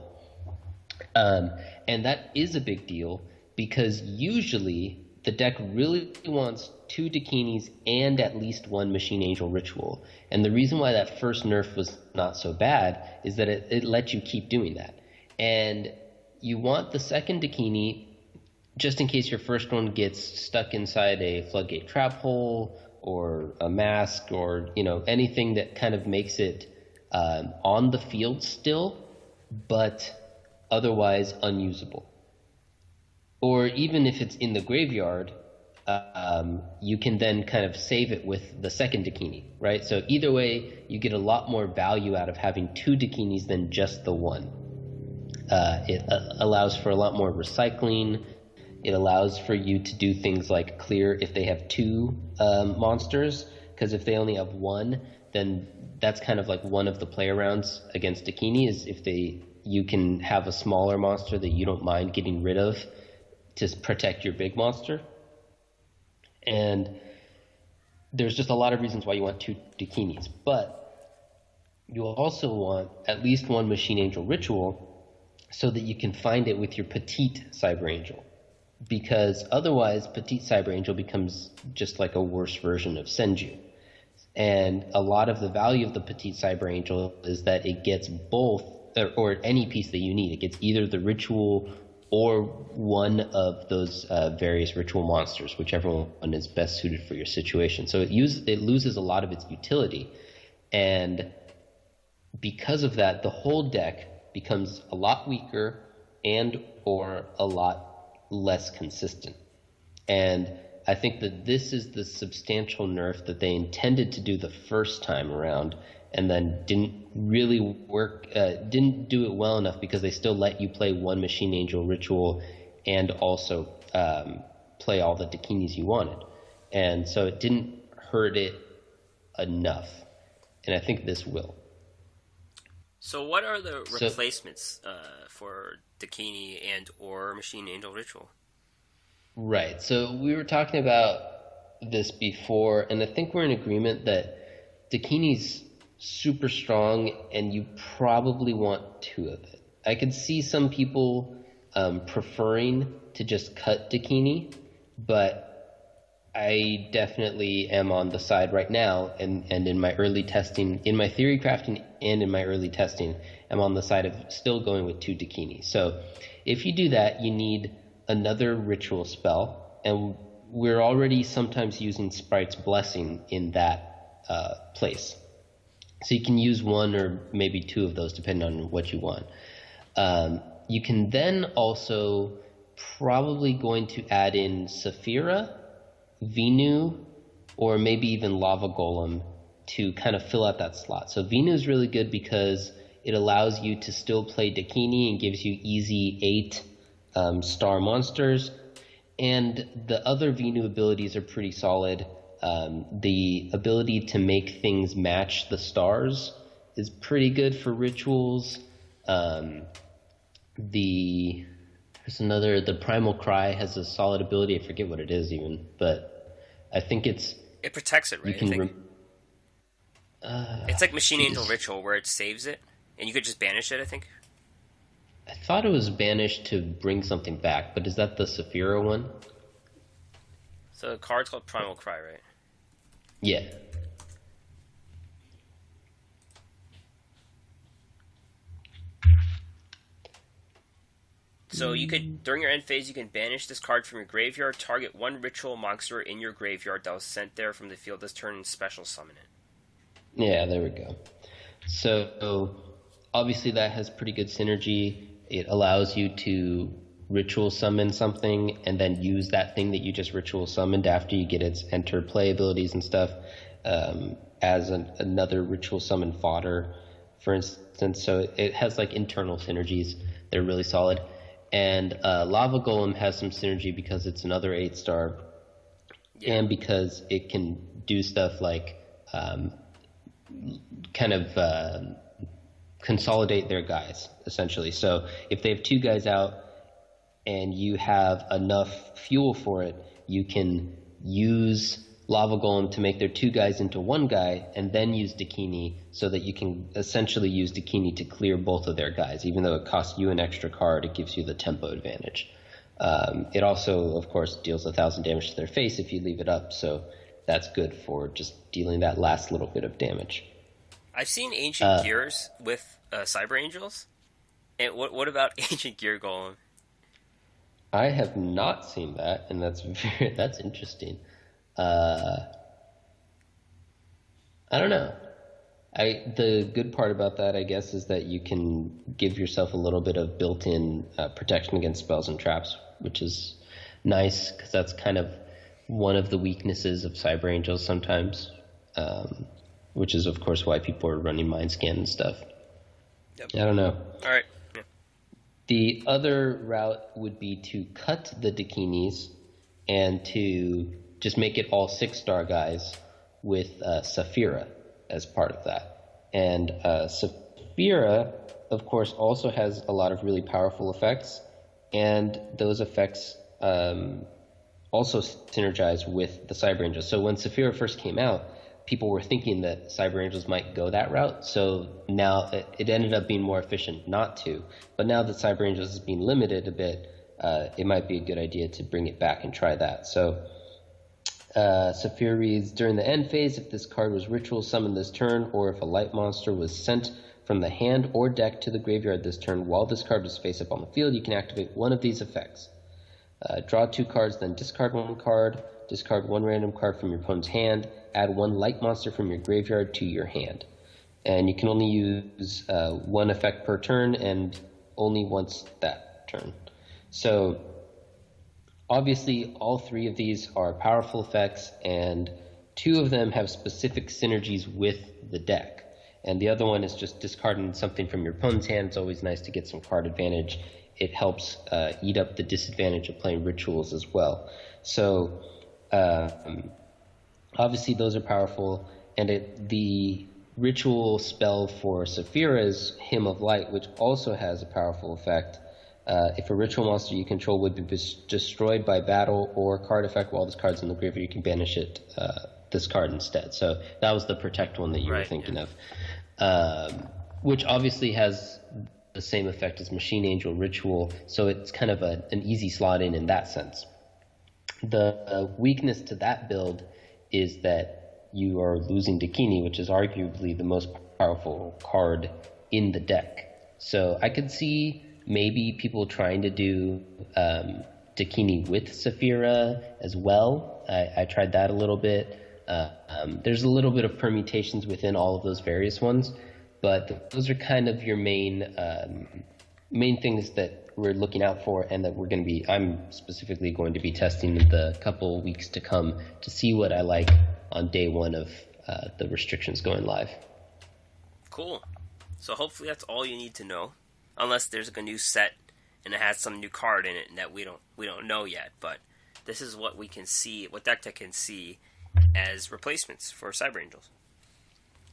And that is a big deal because usually the deck really wants 2 Dakinis and at least 1 Machine Angel Ritual. And the reason why that first nerf was not so bad is that it let you keep doing that. And you want the second Dakini just in case your first one gets stuck inside a floodgate trap hole or a mask or, anything that kind of makes it on the field still, but otherwise unusable. Or even if it's in the graveyard, you can then kind of save it with the second Dakini, right? So either way, you get a lot more value out of having 2 Dakinis than just the 1. It allows for a lot more recycling. It allows for you to do things like clear if they have 2 monsters, because if they only have 1, then that's kind of like one of the play arounds against Dakini is if you can have a smaller monster that you don't mind getting rid of to protect your big monster. And there's just a lot of reasons why you want 2 Dakinis, but you will also want at least 1 Machine Angel Ritual so that you can find it with your Petite Cyber Angel. Because otherwise, Petite Cyber Angel becomes just like a worse version of Senju. And a lot of the value of the Petite Cyber Angel is that it gets both, or any piece that you need. It gets either the ritual or one of those various ritual monsters, whichever one is best suited for your situation. So it loses a lot of its utility. And because of that, the whole deck becomes a lot weaker and or a lot less consistent. And I think that this is the substantial nerf that they intended to do the first time around and then didn't really didn't do it well enough because they still let you play 1 Machine Angel Ritual and also play all the Dakinis you wanted. And so it didn't hurt it enough. And I think this will. So what are the replacements for Dakini and or Machine Angel Ritual? Right. So we were talking about this before, and I think we're in agreement that Dakini's super strong, and you probably want 2 of it. I could see some people preferring to just cut Dakini, but I definitely am on the side right now, and in my early testing, in my theory crafting and in my early testing, I'm on the side of still going with 2 Dakini. So if you do that, you need another ritual spell, and we're already sometimes using Sprite's Blessing in that place. So you can use 1 or maybe 2 of those depending on what you want. You can then also probably going to add in Saphira, Venu, or maybe even Lava Golem to kind of fill out that slot. So Venu is really good because it allows you to still play Dakini and gives you easy 8 star monsters. And the other Venu abilities are pretty solid. The ability to make things match the stars is pretty good for rituals. The Primal Cry has a solid ability. I forget what it is even, but I think it protects it, right? It's like Machine Angel Ritual where it saves it, and you could just banish it, I think. I thought it was banished to bring something back, but is that the Saphira one? So the card's called Primal Cry, right? Yeah. So you could, during your end phase, you can banish this card from your graveyard, target 1 ritual monster in your graveyard that was sent there from the field this turn, and special summon it. Yeah, there we go. So obviously that has pretty good synergy. It allows you to ritual summon something and then use that thing that you just ritual summoned after you get its enter play abilities and stuff as another ritual summon fodder for instance. So it has like internal synergies that are really solid. And Lava Golem has some synergy because it's another 8-star, and because it can do stuff like kind of consolidate their guys, essentially. So if they have 2 guys out and you have enough fuel for it, you can use Lava Golem to make their 2 guys into 1 guy, and then use Dakini so that you can essentially use Dakini to clear both of their guys. Even though it costs you an extra card, it gives you the tempo advantage. It also, of course, deals 1,000 damage to their face if you leave it up, so that's good for just dealing that last little bit of damage. I've seen Ancient Gears with Cyber Angels. And what about Ancient Gear Golem? I have not seen that, and that's interesting. I don't know. The good part about that, I guess, is that you can give yourself a little bit of built-in protection against spells and traps, which is nice, because that's kind of one of the weaknesses of Cyber Angels sometimes, which is, of course, why people are running Mind Scan and stuff. Yep. I don't know. All right. Yeah. The other route would be to cut the Dakinis and to just make it all 6-star guys with Saphira as part of that. And Saphira, of course, also has a lot of really powerful effects, and those effects also synergize with the Cyber Angels. So when Saphira first came out, people were thinking that Cyber Angels might go that route, so now it ended up being more efficient not to. But now that Cyber Angels is being limited a bit, it might be a good idea to bring it back and try that. So Saphira reads, during the end phase, if this card was ritual summoned this turn, or if a light monster was sent from the hand or deck to the graveyard this turn while this card was face up on the field, you can activate one of these effects. Draw 2 cards, then discard 1 card, discard 1 random card from your opponent's hand, add 1 light monster from your graveyard to your hand. And you can only use 1 effect per turn, and only once that turn. So obviously all 3 of these are powerful effects, and 2 of them have specific synergies with the deck. And the other one is just discarding something from your opponent's hand. It's always nice to get some card advantage. It helps eat up the disadvantage of playing rituals as well. So obviously those are powerful, and the ritual spell for Saphira is Hymn of Light, which also has a powerful effect. If a ritual monster you control would be destroyed by battle or card effect while this card's in the graveyard, you can banish it, this card instead. So that was the protect one that you were thinking of, which obviously has the same effect as Machine Angel Ritual, so it's kind of an easy slot in that sense. The weakness to that build is that you are losing Dakini, which is arguably the most powerful card in the deck. So I could see maybe people trying to do Dakini with Saphira as well. I tried that a little bit. There's a little bit of permutations within all of those various ones, but those are kind of your main things that we're looking out for, and that I'm specifically going to be testing the couple weeks to come to see what I like on day 1 of the restrictions going live. Cool. So hopefully that's all you need to know, unless there's a new set and it has some new card in it that we don't know yet. But this is what we can see, what DeckTech can see as replacements for Cyber Angels.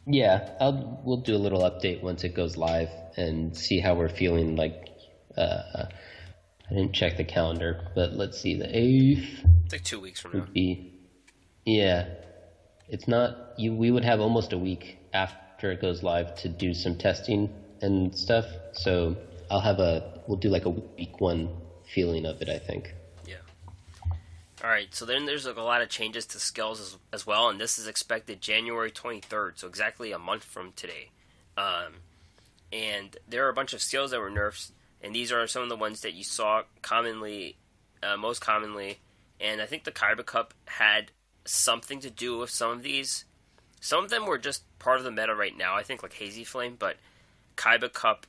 Yeah, we'll do a little update once it goes live and see how we're feeling. Like, I didn't check the calendar, but let's see, the 8th. It's like 2 weeks from now. It's not. We would have almost a week after it goes live to do some testing and stuff. So we'll do like a week 1 feeling of it, I think. Yeah. All right. So then there's like a lot of changes to skills as well, and this is expected January 23rd, so exactly a month from today. And there are a bunch of skills that were nerfs, and these are some of the ones that you saw most commonly. And I think the Kaiba Cup had something to do with some of these. Some of them were just part of the meta right now, I think, like Hazy Flame, but Kaiba Cup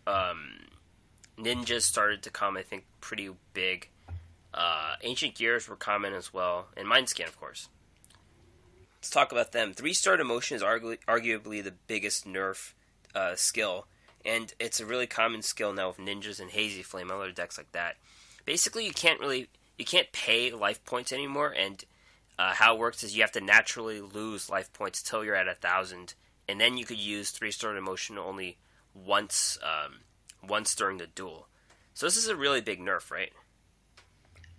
ninjas started to come, I think, pretty big. Ancient Gears were common as well, and Mind Scan, of course. Let's talk about them. 3-star Emotion is arguably the biggest nerf skill, and it's a really common skill now with ninjas and hazy flame, other decks like that. Basically, you can't pay life points anymore, and how it works is you have to naturally lose life points till you're at 1,000, and then you could use 3-star emotion only once during the duel. So this is a really big nerf, right?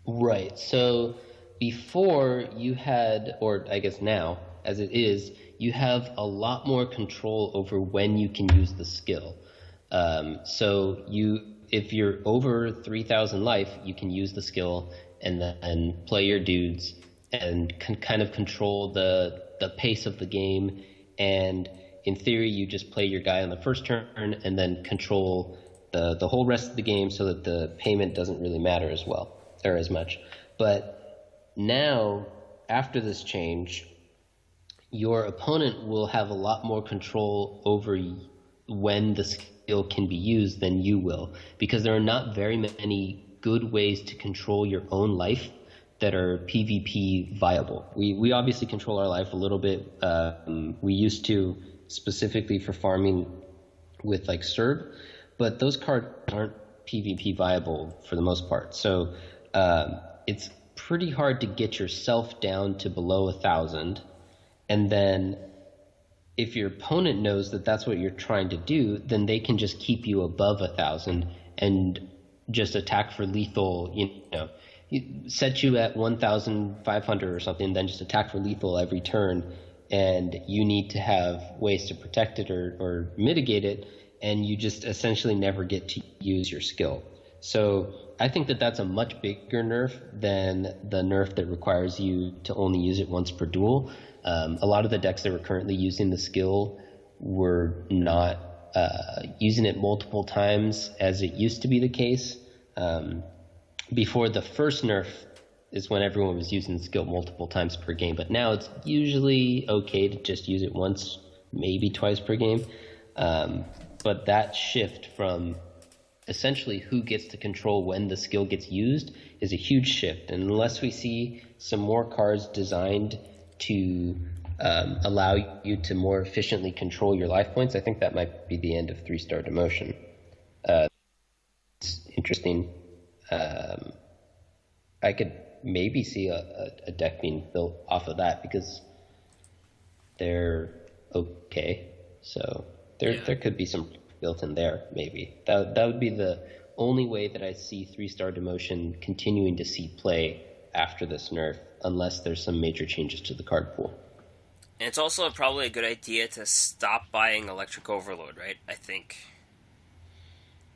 Right. So before you had, or I guess now, as it is, you have a lot more control over when you can use the skill. So if you're over 3,000 life, you can use the skill and then play your dudes and can kind of control the pace of the game. And in theory, you just play your guy on the first turn and then control the whole rest of the game so that the payment doesn't really matter as well, or as much. But now, after this change, your opponent will have a lot more control over when the skill can be used than you will, because there are not very many good ways to control your own life that are PvP viable. We obviously control our life a little bit. We used to, specifically for farming with like Serb, but those cards aren't PvP viable for the most part. So it's pretty hard to get yourself down to below 1,000. And then if your opponent knows that that's what you're trying to do, then they can just keep you above 1,000 and just attack for lethal, set you at 1,500 or something, and then just attack for lethal every turn. And you need to have ways to protect it or mitigate it, and you just essentially never get to use your skill. So I think that that's a much bigger nerf than the nerf that requires you to only use it once per duel. A lot of the decks that were currently using the skill were not using it multiple times as it used to be the case. Before the first nerf is when everyone was using the skill multiple times per game, but now it's usually okay to just use it once, maybe twice per game. But that shift from essentially who gets to control when the skill gets used is a huge shift. And unless we see some more cards designed to allow you to more efficiently control your life points, I think that might be the end of 3-star demotion. It's interesting. I could maybe see a deck being built off of that because they're okay. So there could be some built in there, maybe. That would be the only way that I see 3-star demotion continuing to see play after this nerf, unless there's some major changes to the card pool. And it's also probably a good idea to stop buying Electric Overload, right? I think.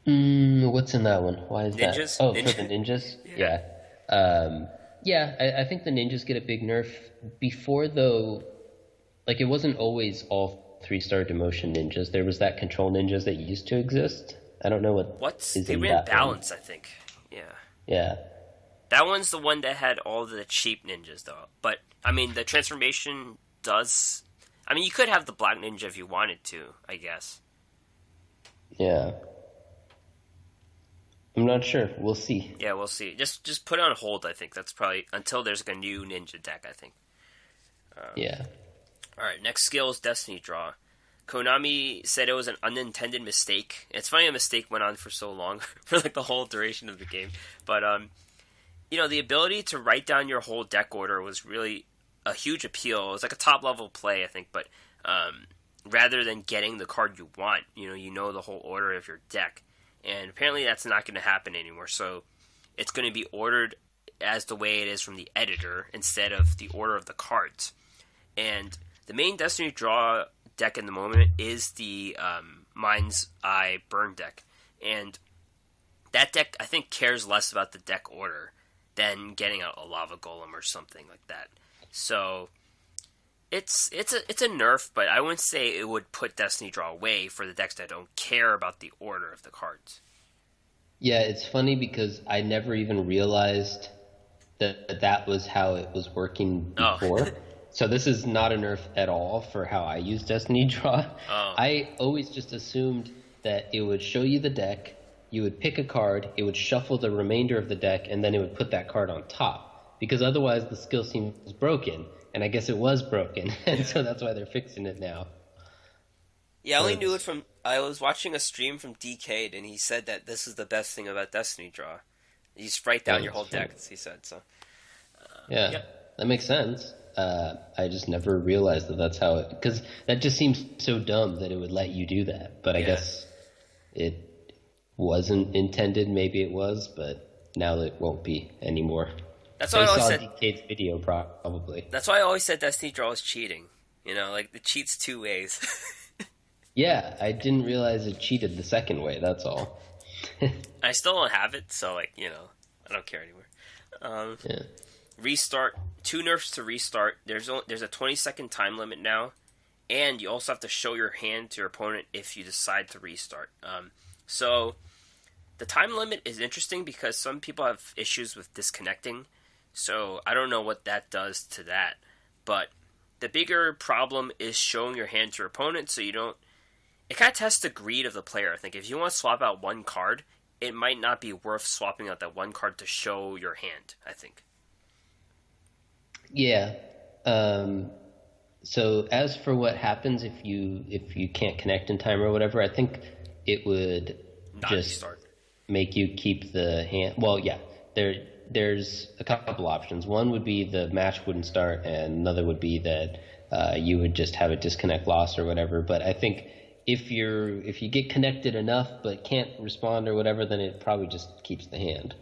What's in that one? Why is ninjas? that? Oh, for the ninjas? Yeah. I think the ninjas get a big nerf. Before, though, like, it wasn't always all 3-star demotion ninjas. There was that control ninjas that used to exist. I don't know what is they in ran that balance, one. I think. Yeah. Yeah. That one's the one that had all the cheap ninjas, though. But, I mean, the transformation does... I mean, you could have the black ninja if you wanted to, I guess. Yeah. I'm not sure. We'll see. Yeah, we'll see. Just put it on hold, I think. That's probably... Until there's a new ninja deck, I think. Yeah. Alright, next skill is Destiny Draw. Konami said it was an unintended mistake. It's funny a mistake went on for so long, for like the whole duration of the game. But, the ability to write down your whole deck order was really a huge appeal. It was like a top-level play, I think, but rather than getting the card you want, you know the whole order of your deck. And apparently that's not going to happen anymore, so it's going to be ordered as the way it is from the editor instead of the order of the cards. And the main Destiny Draw deck in the moment is the Mind's Eye Burn deck. And that deck, I think, cares less about the deck order than getting a Lava Golem or something like that. So it's a nerf, but I wouldn't say it would put Destiny Draw away for the decks that don't care about the order of the cards. Yeah, it's funny because I never even realized that was how it was working before. So this is not a nerf at all for how I use Destiny Draw. I always just assumed that it would show you the deck, you would pick a card, it would shuffle the remainder of the deck, and then it would put that card on top. Because otherwise the skill seems broken, and I guess it was broken, and so that's why they're fixing it now. Yeah, I only knew it But from I was watching a stream from DK, and he said that this is the best thing about Destiny Draw. You just write down your whole that's deck, funny. as he said. So, Yeah, yep, that makes sense. I just never realized that that's how it, because that just seems so dumb that it would let you do that. But I yeah. guess it wasn't intended. Maybe it was, but now it won't be anymore. That's why I They always saw said. DK's video probably. That's why I always said Destiny Draw is cheating. Like the cheats two ways. Yeah, I didn't realize it cheated the second way. That's all. I still don't have it, so I don't care anymore. Yeah. Restart, 2 nerfs to restart. There's a 20-second time limit now, and you also have to show your hand to your opponent if you decide to restart. So the time limit is interesting because some people have issues with disconnecting. So I don't know what that does to that, but the bigger problem is showing your hand to your opponent so you don't. It kind of tests the greed of the player. I think if you want to swap out one card, it might not be worth swapping out that one card to show your hand, I think. Yeah. So as for what happens if you can't connect in time or whatever, I think it would Not just restart. make you keep the hand. Well, yeah. There's a couple options. One would be the match wouldn't start, and another would be that you would just have a disconnect loss or whatever. But I think if you get connected enough but can't respond or whatever, then it probably just keeps the hand.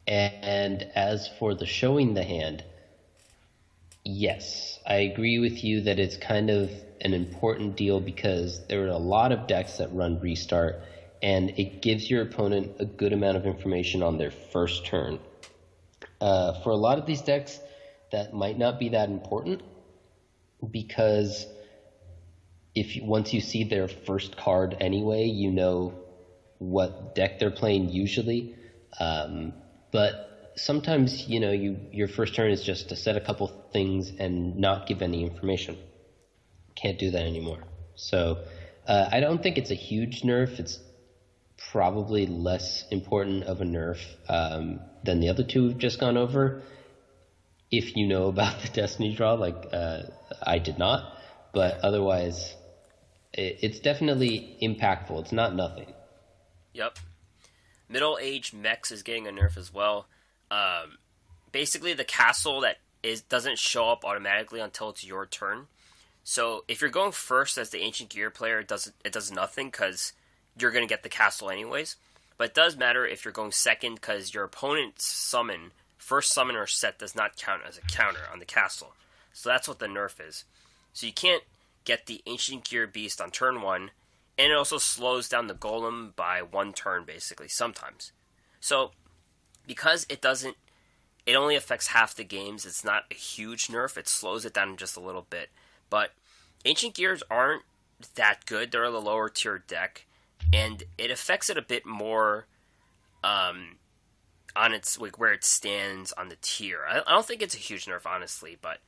And as for the showing the hand, yes, I agree with you that it's kind of an important deal because there are a lot of decks that run restart, and it gives your opponent a good amount of information on their first turn. For a lot of these decks, that might not be that important because once you see their first card anyway, you know what deck they're playing usually. But sometimes, your first turn is just to set a couple things and not give any information. Can't do that anymore. So I don't think it's a huge nerf. It's probably less important of a nerf than the other two we've just gone over. If you know about the Destiny draw, like I did not. But otherwise, it's definitely impactful. It's not nothing. Yep. Middle-aged mechs is getting a nerf as well. Basically, the castle that doesn't show up automatically until it's your turn. So if you're going first as the Ancient Gear player, it does nothing because you're going to get the castle anyways. But it does matter if you're going second because your opponent's first summon or set does not count as a counter on the castle. So that's what the nerf is. So you can't get the Ancient Gear Beast on turn 1, and it also slows down the Golem by 1 turn, basically, sometimes. So, because it only affects half the games, it's not a huge nerf, it slows it down just a little bit. But Ancient Gears aren't that good, they're a lower tier deck, and it affects it a bit more on its where it stands on the tier. I don't think it's a huge nerf, honestly, but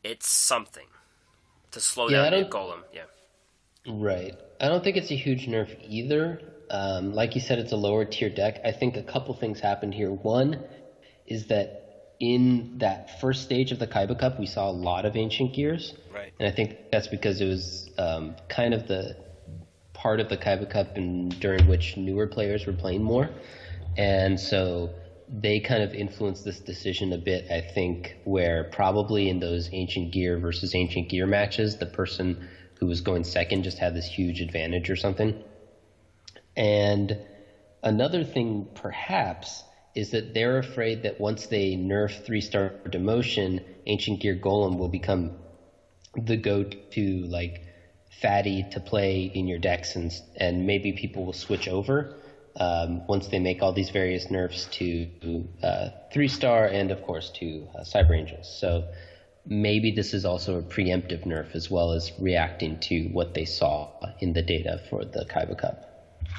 it's something to slow down the Golem. Yeah. Right. I don't think it's a huge nerf either. Like you said, it's a lower tier deck. I think a couple things happened here. One is that in that first stage of the Kaiba Cup, we saw a lot of Ancient Gears. Right. And I think that's because it was kind of the part of the Kaiba Cup during which newer players were playing more. And so they kind of influenced this decision a bit, I think, where probably in those Ancient Gear versus Ancient Gear matches, the person who was going second just had this huge advantage or something. And another thing, perhaps, is that they're afraid that once they nerf 3-star demotion, Ancient Gear Golem will become the go-to, like, fatty to play in your decks, and maybe people will switch over once they make all these various nerfs to 3-star and, of course, to Cyber Angels. So maybe this is also a preemptive nerf as well as reacting to what they saw in the data for the Kaiba Cup.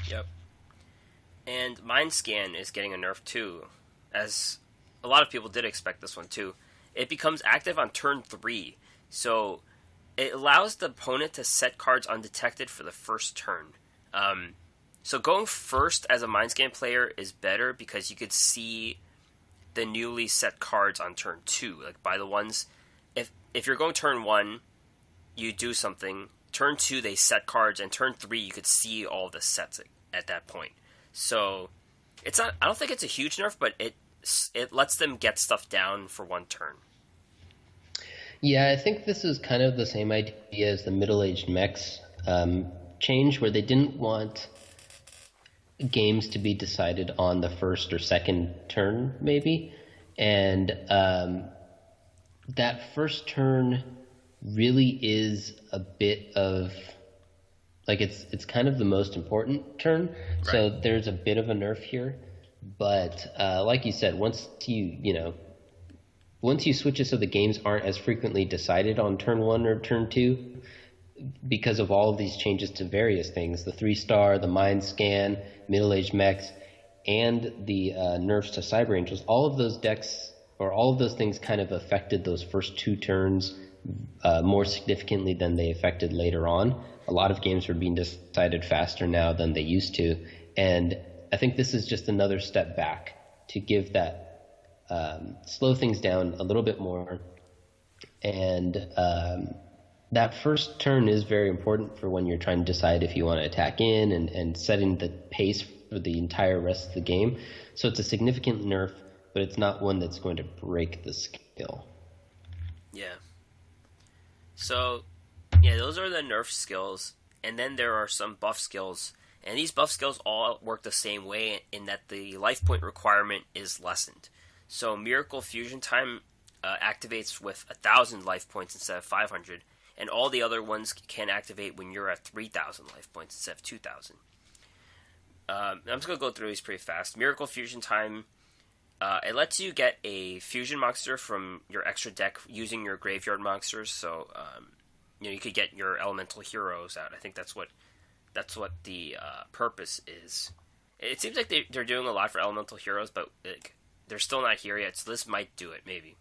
Yep. And Mind Scan is getting a nerf too, as a lot of people did expect this one too. It becomes active on turn 3, so it allows the opponent to set cards undetected for the first turn. So going first as a Mind Scan player is better because you could see the newly set cards on turn 2, like by the ones. If you're going turn 1, you do something. Turn 2, they set cards, and turn 3, you could see all the sets at that point. So it's not. I don't think it's a huge nerf, but it lets them get stuff down for one turn. Yeah, I think this is kind of the same idea as the middle-aged mechs change, where they didn't want games to be decided on the first or second turn, maybe. And that first turn really is a bit of, like, it's kind of the most important turn. Right. So there's a bit of a nerf here. But like you said, once you switch it so the games aren't as frequently decided on turn 1 or turn 2, because of all of these changes to various things, the 3-star, the mind scan, middle-aged mechs, and the nerfs to Cyber Angels, all of those decks, or all of those things kind of affected those first 2 turns more significantly than they affected later on. A lot of games are being decided faster now than they used to, and I think this is just another step back to give that, slow things down a little bit more, and that first turn is very important for when you're trying to decide if you want to attack in and setting the pace for the entire rest of the game. So it's a significant nerf, but it's not one that's going to break the skill. Yeah. So, yeah, those are the nerf skills, and then there are some buff skills, and these buff skills all work the same way in that the life point requirement is lessened. So Miracle Fusion Time activates with 1,000 life points instead of 500, and all the other ones can activate when you're at 3,000 life points instead of 2,000. I'm just going to go through these pretty fast. Miracle Fusion Time, it lets you get a fusion monster from your extra deck using your graveyard monsters. So, you could get your elemental heroes out. I think that's what the purpose is. It seems like they're doing a lot for elemental heroes, but they're still not here yet, so this might do it, maybe.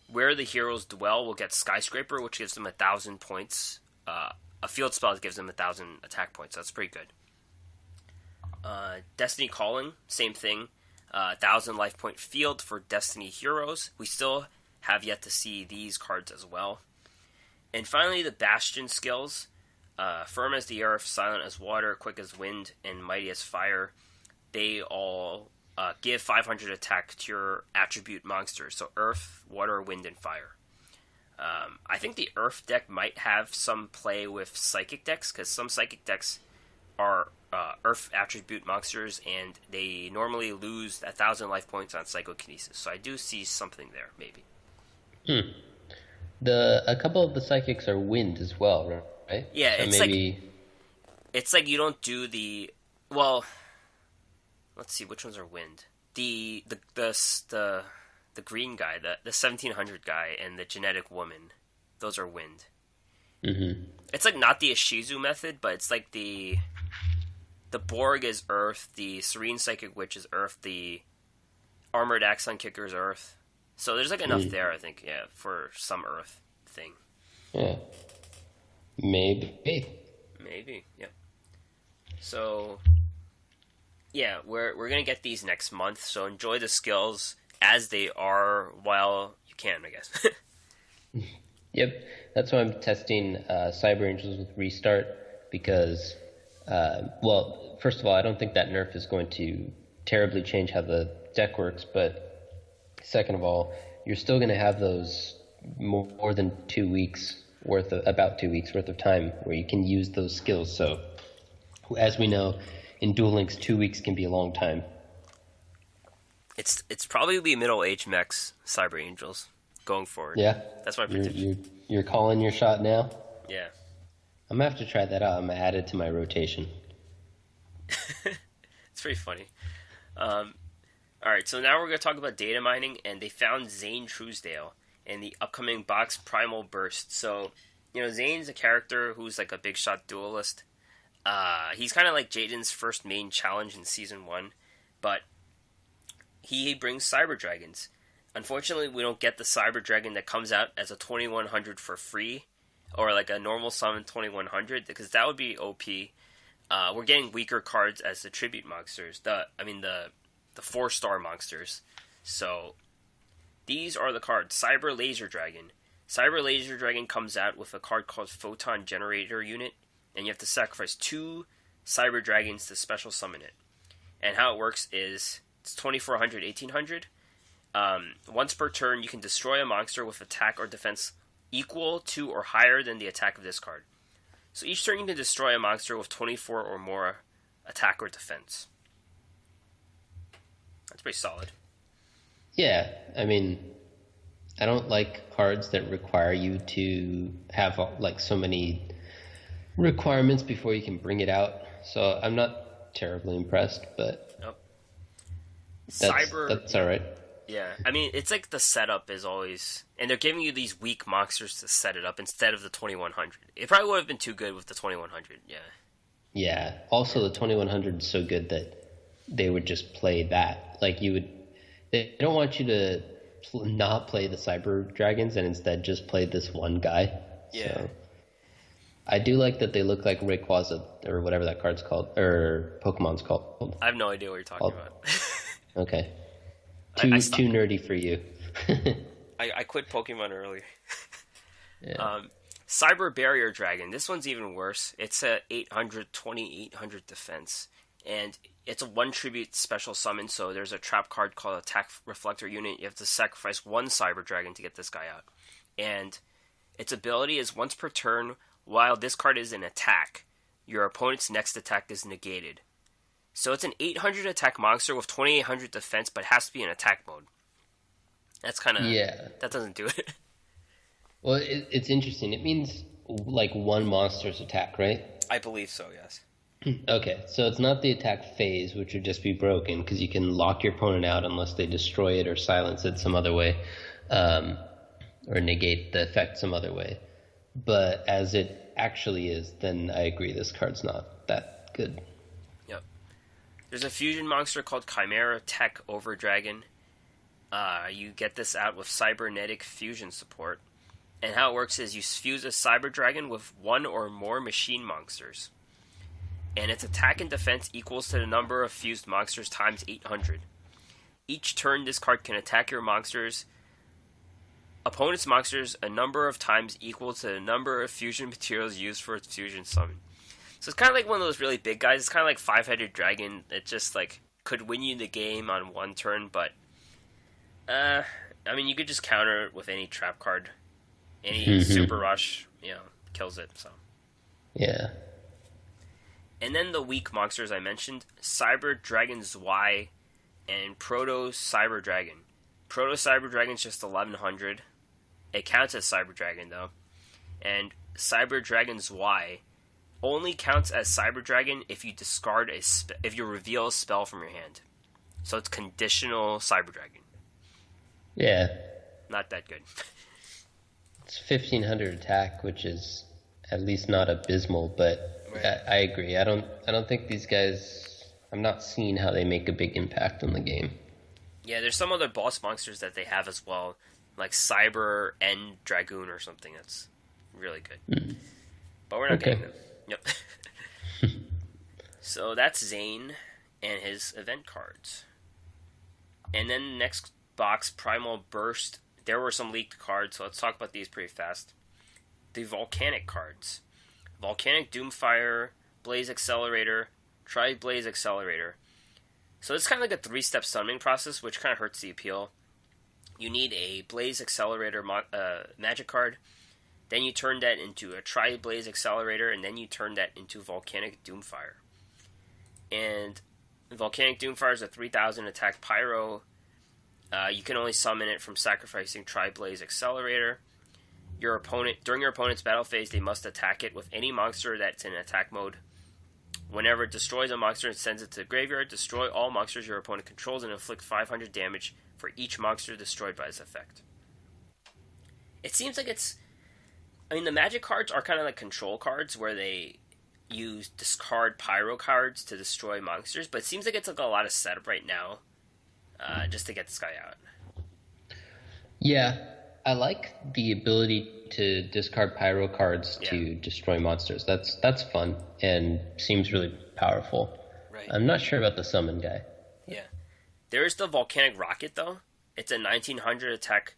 Where the heroes dwell will get Skyscraper, which gives them 1,000 points. A field spell gives them 1,000 attack points. So that's pretty good. Destiny Calling, same thing. 1,000 life point field for Destiny heroes. We still have yet to see these cards as well. And finally, the Bastion skills. Firm as the earth, silent as water, quick as wind, and mighty as fire. They all give 500 attack to your attribute monsters. So earth, water, wind, and fire. I think the earth deck might have some play with psychic decks, because some psychic decks are earth attribute monsters, and they normally lose 1,000 life points on psychokinesis. So I do see something there, maybe. A couple of the psychics are wind as well, right? Yeah, so it's maybe... it's like you don't do the, well, let's see, which ones are wind? The green guy, the 1700 guy, and the genetic woman, those are wind. Mm-hmm. It's like not the Ishizu method, but it's like the Borg is earth, the Serene Psychic Witch is earth, the Armored Axon Kicker is earth. So there's like enough there, I think, yeah, for some earth thing. Yeah. Maybe, yep. So, yeah, we're gonna get these next month, so enjoy the skills as they are while you can, I guess. Yep, that's why I'm testing Cyber Angels with Restart, because, well, first of all, I don't think that nerf is going to terribly change how the deck works, but second of all, you're still going to have those more than 2 weeks worth of, about 2 weeks worth of time where you can use those skills. So, as we know, in Duel Links, 2 weeks can be a long time. It's probably middle-aged mechs, Cyber Angels, going forward. Yeah? That's my prediction. You're calling your shot now? Yeah. I'm going to have to try that out. I'm going to add it to my rotation. It's pretty funny. Alright, so now we're going to talk about data mining, and they found Zane Truesdale in the upcoming box Primal Burst. So, Zane's a character who's like a big shot duelist. He's kind of like Jaden's first main challenge in Season 1, but he brings Cyber Dragons. Unfortunately, we don't get the Cyber Dragon that comes out as a 2100 for free, or like a normal summon 2100, because that would be OP. We're getting weaker cards as the tribute monsters, the 4-star monsters. So, these are the cards. Cyber Laser Dragon. Cyber Laser Dragon comes out with a card called Photon Generator Unit, and you have to sacrifice 2 Cyber Dragons to special summon it. And how it works is it's 2400, 1800. Once per turn, you can destroy a monster with attack or defense equal to or higher than the attack of this card. So each turn you can destroy a monster with 24 or more attack or defense. That's pretty solid. Yeah, I mean, I don't like cards that require you to have like so many requirements before you can bring it out. So I'm not terribly impressed, but that's all right. Yeah, I mean, it's like the setup is always... And they're giving you these weak monsters to set it up instead of the 2100. It probably would have been too good with the 2100, yeah. Yeah, also the 2100 is so good that they would just play that. Like, they don't want you to not play the Cyber Dragons and instead just play this one guy. Yeah. So, I do like that they look like Rayquaza, or whatever that card's called, or Pokemon's called. I have no idea what you're talking about. Okay. Too nerdy for you. I quit Pokemon earlier. Yeah. Cyber Barrier Dragon. This one's even worse. It's a 800 defense. And it's a 1 tribute special summon, so there's a trap card called Attack Reflector Unit. You have to sacrifice 1 Cyber Dragon to get this guy out. And its ability is once per turn, while this card is in attack, your opponent's next attack is negated. So it's an 800 attack monster with 2800 defense, but has to be in attack mode. That's kind of... Yeah. That doesn't do it. Well, it's interesting. It means, like, 1 monster's attack, right? I believe so, yes. Okay, so it's not the attack phase, which would just be broken, because you can lock your opponent out unless they destroy it or silence it some other way, or negate the effect some other way. But as it actually is, then I agree this card's not that good. Yep. There's a fusion monster called Chimera Tech Over Dragon. You get this out with cybernetic fusion support. And how it works is you fuse a Cyber Dragon with 1 or more machine monsters. And its attack and defense equals to the number of fused monsters times 800. Each turn, this card can attack your opponent's monsters a number of times equal to the number of fusion materials used for its fusion summon. So it's kind of like one of those really big guys. It's kind of like 5-headed dragon. It just like could win you the game on 1 turn, but I mean, you could just counter it with any trap card. Any super rush, kills it. So yeah. And then the weak monsters I mentioned: Cyber Dragon Zwei and Proto Cyber Dragon. Proto Cyber Dragon's just 1100. It counts as Cyber Dragon though, and Cyber Dragon Zwei only counts as Cyber Dragon if you discard if you reveal a spell from your hand. So it's conditional Cyber Dragon. Yeah. Not that good. It's 1500 attack, which is at least not abysmal, but right. I agree. I don't think these guys... I'm not seeing how they make a big impact on the game. Yeah, there's some other boss monsters that they have as well, like Cyber End Dragoon or something that's really good. But we're not getting them. Yep. So that's Zane and his event cards. And then the next box, Primal Burst. There were some leaked cards, so let's talk about these pretty fast. The Volcanic cards. Volcanic Doomfire, Blaze Accelerator, Tri-Blaze Accelerator. So it's kind of like a 3-step summoning process, which kind of hurts the appeal. You need a Blaze Accelerator magic card, then you turn that into a Tri-Blaze Accelerator, and then you turn that into Volcanic Doomfire. And Volcanic Doomfire is a 3000 attack pyro. You can only summon it from sacrificing Tri-Blaze Accelerator. During your opponent's battle phase, they must attack it with any monster that's in attack mode. Whenever it destroys a monster and sends it to the graveyard, destroy all monsters your opponent controls and inflict 500 damage for each monster destroyed by this effect. It seems like the magic cards are kind of like control cards where they use discard pyro cards to destroy monsters, but it seems like it's like a lot of setup right now. Just to get this guy out. Yeah, I like the ability to discard pyro cards to destroy monsters. That's fun and seems really powerful. Right. I'm not sure about the summon guy. Yeah. There's the Volcanic Rocket, though. It's a 1900 attack.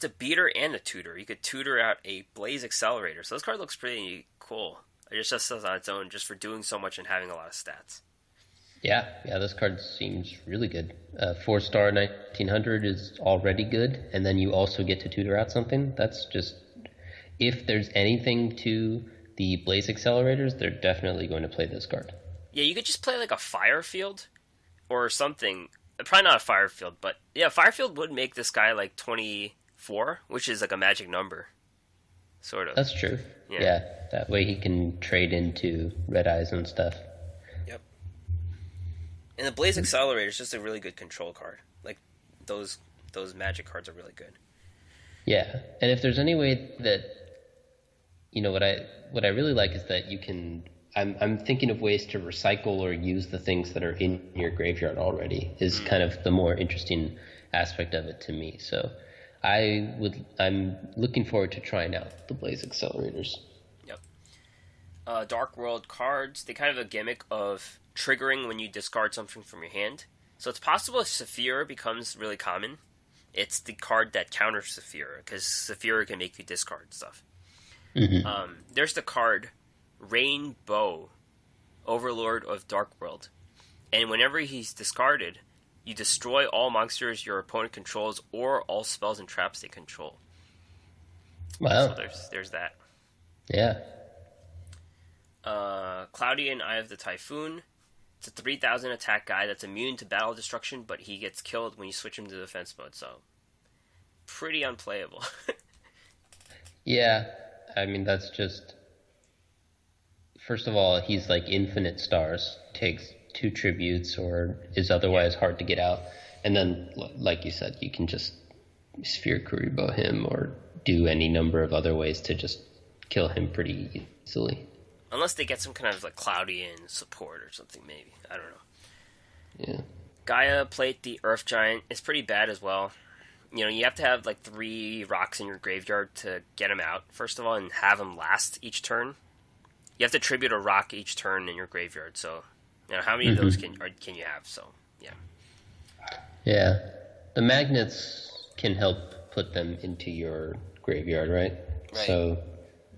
It's a beater and a tutor. You could tutor out a Blaze Accelerator. So this card looks pretty cool. It just says on its own just for doing so much and having a lot of stats. Yeah, this card seems really good. 4-star 1900 is already good, and then you also get to tutor out something. That's just, if there's anything to the Blaze Accelerators, they're definitely going to play this card. Yeah, you could just play like a Firefield or something. Probably not a Firefield, but yeah, Firefield would make this guy like 24, which is like a magic number. Sort of. That's true. Yeah, that way he can trade into Red Eyes and stuff. Yep. And the Blaze Accelerator is just a really good control card. Like, those magic cards are really good. Yeah, and if there's any way that, what I really like is that you can, I'm thinking of ways to recycle or use the things that are in your graveyard already is kind of the more interesting aspect of it to me. So I'm looking forward to trying out the Blaze Accelerators. Yep. Dark World cards, they kind of have a gimmick of triggering when you discard something from your hand. So it's possible if Saphira becomes really common, it's the card that counters Saphira, because Saphira can make you discard stuff. Mm-hmm. There's the card Rainbow, Overlord of Dark World. And whenever he's discarded, you destroy all monsters your opponent controls or all spells and traps they control. Wow. So there's that. Yeah. Cloudy and Eye of the Typhoon. It's a 3000 attack guy that's immune to battle destruction, but he gets killed when you switch him to defense mode, so pretty unplayable. Yeah, I mean, that's just... First of all, he's like infinite stars, takes 2 tributes, or is otherwise hard to get out. And then, like you said, you can just Sphere Kuribo him or do any number of other ways to just kill him pretty easily. Unless they get some kind of like Cloudy in support or something, maybe. I don't know. Yeah. Gaia Plate, the Earth Giant, is pretty bad as well. You have to have like 3 rocks in your graveyard to get him out, first of all, and have him last each turn. You have to tribute a rock each turn in your graveyard, so how many of those can you have? So, yeah. Yeah. The magnets can help put them into your graveyard, right? So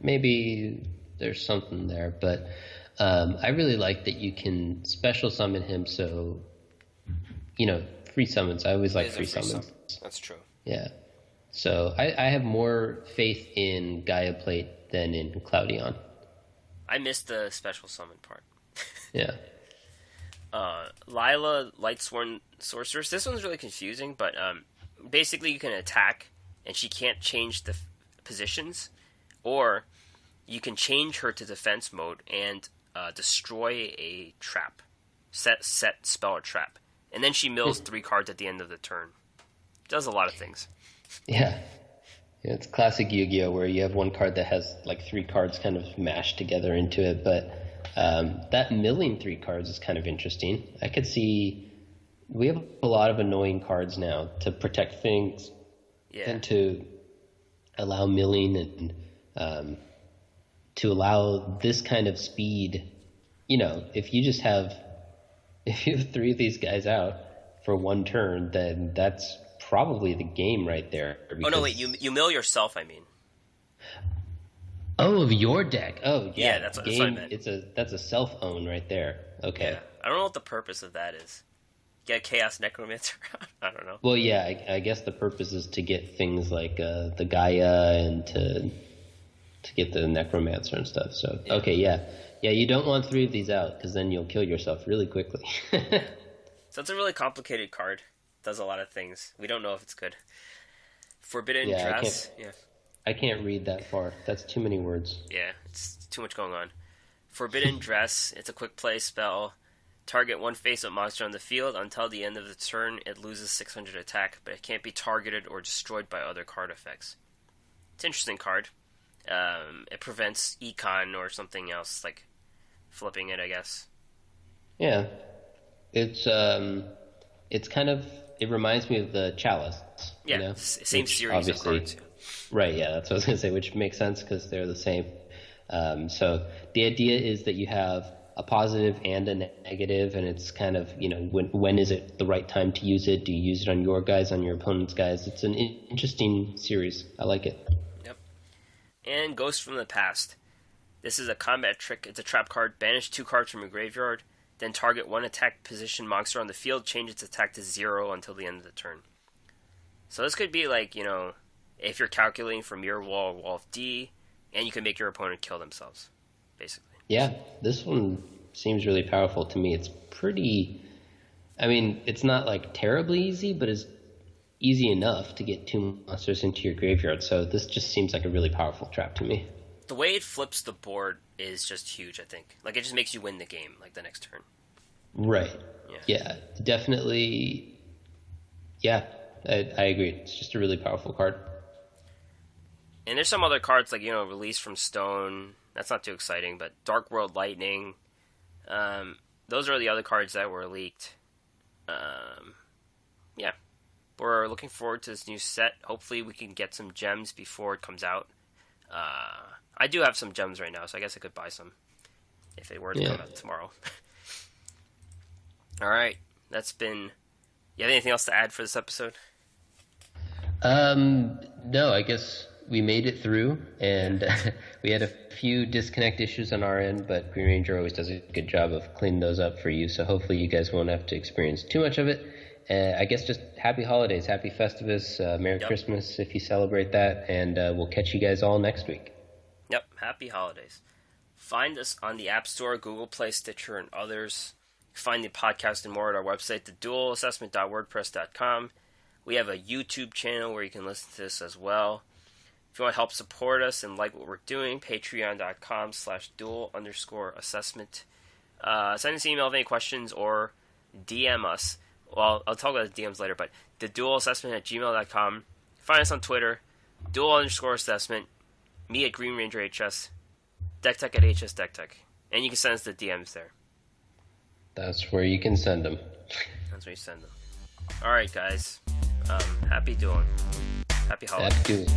maybe there's something there, but I really like that you can special summon him, so, free summons. I always like free summons. That's true. Yeah. So I have more faith in Gaia Plate than in Cloudion. I missed the special summon part. Yeah. Lila, Lightsworn Sorceress. This one's really confusing, but basically you can attack, and she can't change the positions, or you can change her to defense mode and destroy a trap. Set spell or trap. And then she mills 3 cards at the end of the turn. Does a lot of things. Yeah. It's classic Yu-Gi-Oh! Where you have one card that has like 3 cards kind of mashed together into it, but that milling 3 cards is kind of interesting. I could see we have a lot of annoying cards now to protect things and to allow milling and to allow this kind of speed. If you have 3 of these guys out for 1 turn, then that's probably the game right there. Oh, no, wait, you mill yourself, I mean. Oh, of your deck. Oh, yeah. Yeah, that's what I meant. That's a self-own right there. Okay. Yeah. I don't know what the purpose of that is. Get Chaos Necromancer out? I don't know. Well, yeah, I guess the purpose is to get things like the Gaia and to get the Necromancer and stuff. So, okay, yeah. Yeah, you don't want 3 of these out, because then you'll kill yourself really quickly. So it's a really complicated card. Does a lot of things. We don't know if it's good. Forbidden Dress. I can't read that far. That's too many words. Yeah, it's too much going on. Forbidden Dress. It's a quick play spell. Target 1 face-up monster on the field. Until the end of the turn, it loses 600 attack, but it can't be targeted or destroyed by other card effects. It's an interesting card. It prevents econ or something else, like flipping it, I guess. Yeah. It's kind of... It reminds me of the Chalice. Yeah, same series of cards. Right, yeah, that's what I was going to say, which makes sense because they're the same. So the idea is that you have a positive and a negative, and it's kind of, when is it the right time to use it? Do you use it on your guys, on your opponent's guys? It's an interesting series. I like it. Yep. And Ghost from the Past. This is a combat trick. It's a trap card. Banish 2 cards from your graveyard. Then target 1 attack position monster on the field. Change its attack to 0 until the end of the turn. So this could be like, if you're calculating from your wall of D, and you can make your opponent kill themselves, basically. Yeah, this one seems really powerful to me. It's pretty... it's not like terribly easy, but it's easy enough to get 2 monsters into your graveyard. So this just seems like a really powerful trap to me. The way it flips the board is just huge, I think. Like, it just makes you win the game, like, the next turn. Right. Yeah, definitely. Yeah, I agree. It's just a really powerful card. And there's some other cards, like, Release from Stone. That's not too exciting, but Dark World Lightning. Those are the other cards that were leaked. Yeah. We're looking forward to this new set. Hopefully we can get some gems before it comes out. I do have some gems right now, so I guess I could buy some if it were to come out tomorrow. All right, that's been... You have anything else to add for this episode? No, I guess we made it through, and we had a few disconnect issues on our end, but GreenRanger always does a good job of cleaning those up for you, so hopefully you guys won't have to experience too much of it. I guess just happy holidays, happy Festivus, Merry Christmas if you celebrate that, and we'll catch you guys all next week. Yep, happy holidays. Find us on the App Store, Google Play, Stitcher, and others. Find the podcast and more at our website, theduelassessment.wordpress.com. We have a YouTube channel where you can listen to this as well. If you want to help support us and like what we're doing, patreon.com/duel_assessment. Send us an email with any questions or DM us. Well, I'll talk about the DMs later, but theduelassessment@gmail.com. Find us on Twitter, duel_assessment. Me at GreenRanger HS, DeckTech at HS DeckTech. And you can send us the DMs there. That's where you can send them. That's where you send them. Alright, guys. Happy dueling. Happy holidays. Happy dueling.